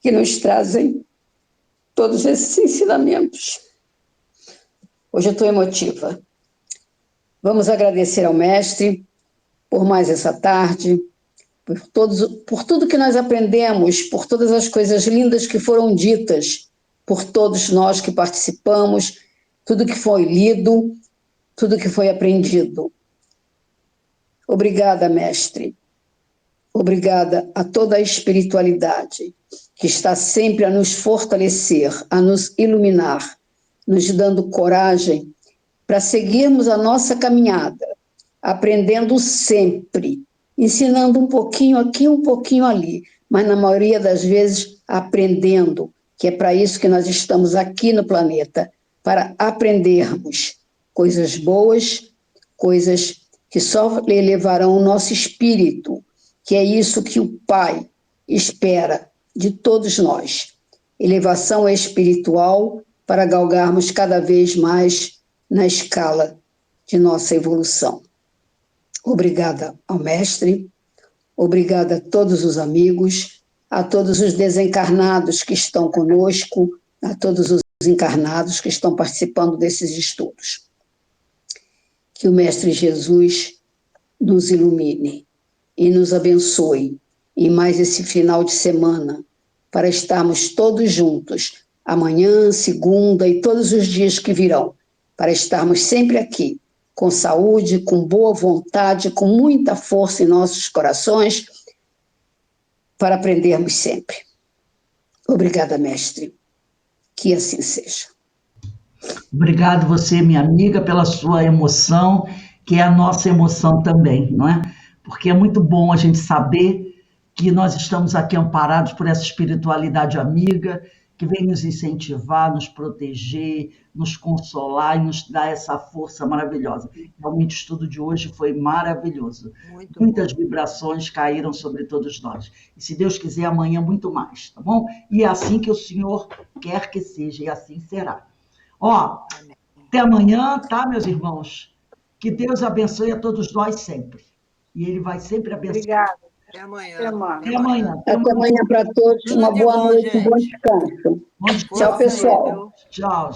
que nos trazem todos esses ensinamentos. Hoje eu estou emotiva. Vamos agradecer ao Mestre por mais essa tarde, por tudo que nós aprendemos, por todas as coisas lindas que foram ditas, por todos nós que participamos, tudo que foi lido, tudo que foi aprendido. Obrigada, Mestre. Obrigada a toda a espiritualidade que está sempre a nos fortalecer, a nos iluminar, nos dando coragem para seguirmos a nossa caminhada, aprendendo sempre, ensinando um pouquinho aqui, um pouquinho ali, mas na maioria das vezes aprendendo, que é para isso que nós estamos aqui no planeta, para aprendermos coisas boas, coisas que só elevarão o nosso espírito, que é isso que o Pai espera de todos nós. Elevação espiritual para galgarmos cada vez mais na escala de nossa evolução. Obrigada ao Mestre, obrigada a todos os amigos, a todos os desencarnados que estão conosco, a todos os encarnados que estão participando desses estudos. Que o Mestre Jesus nos ilumine e nos abençoe em mais esse final de semana, para estarmos todos juntos, amanhã, segunda e todos os dias que virão, para estarmos sempre aqui, com saúde, com boa vontade, com muita força em nossos corações, para aprendermos sempre. Obrigada, Mestre. Que assim seja. Obrigado você, minha amiga, pela sua emoção, que é a nossa emoção também, não é? Porque é muito bom a gente saber que nós estamos aqui amparados por essa espiritualidade amiga, que vem nos incentivar, nos proteger, nos consolar e nos dar essa força maravilhosa. Realmente, o estudo de hoje foi maravilhoso. Muito Muitas bom. vibrações caíram sobre todos nós. E se Deus quiser, amanhã muito mais, tá bom? E é assim que o Senhor quer que seja, e assim será. Ó, até amanhã, tá, meus irmãos? Que Deus abençoe a todos nós sempre. E Ele vai sempre abençoar. Obrigada. Até amanhã. Até amanhã. Até amanhã. Até amanhã para todos. Tudo Uma de boa bom, noite, um bom gente. descanso. Bom dia. Tchau, Força aí, pessoal. viu? Tchau.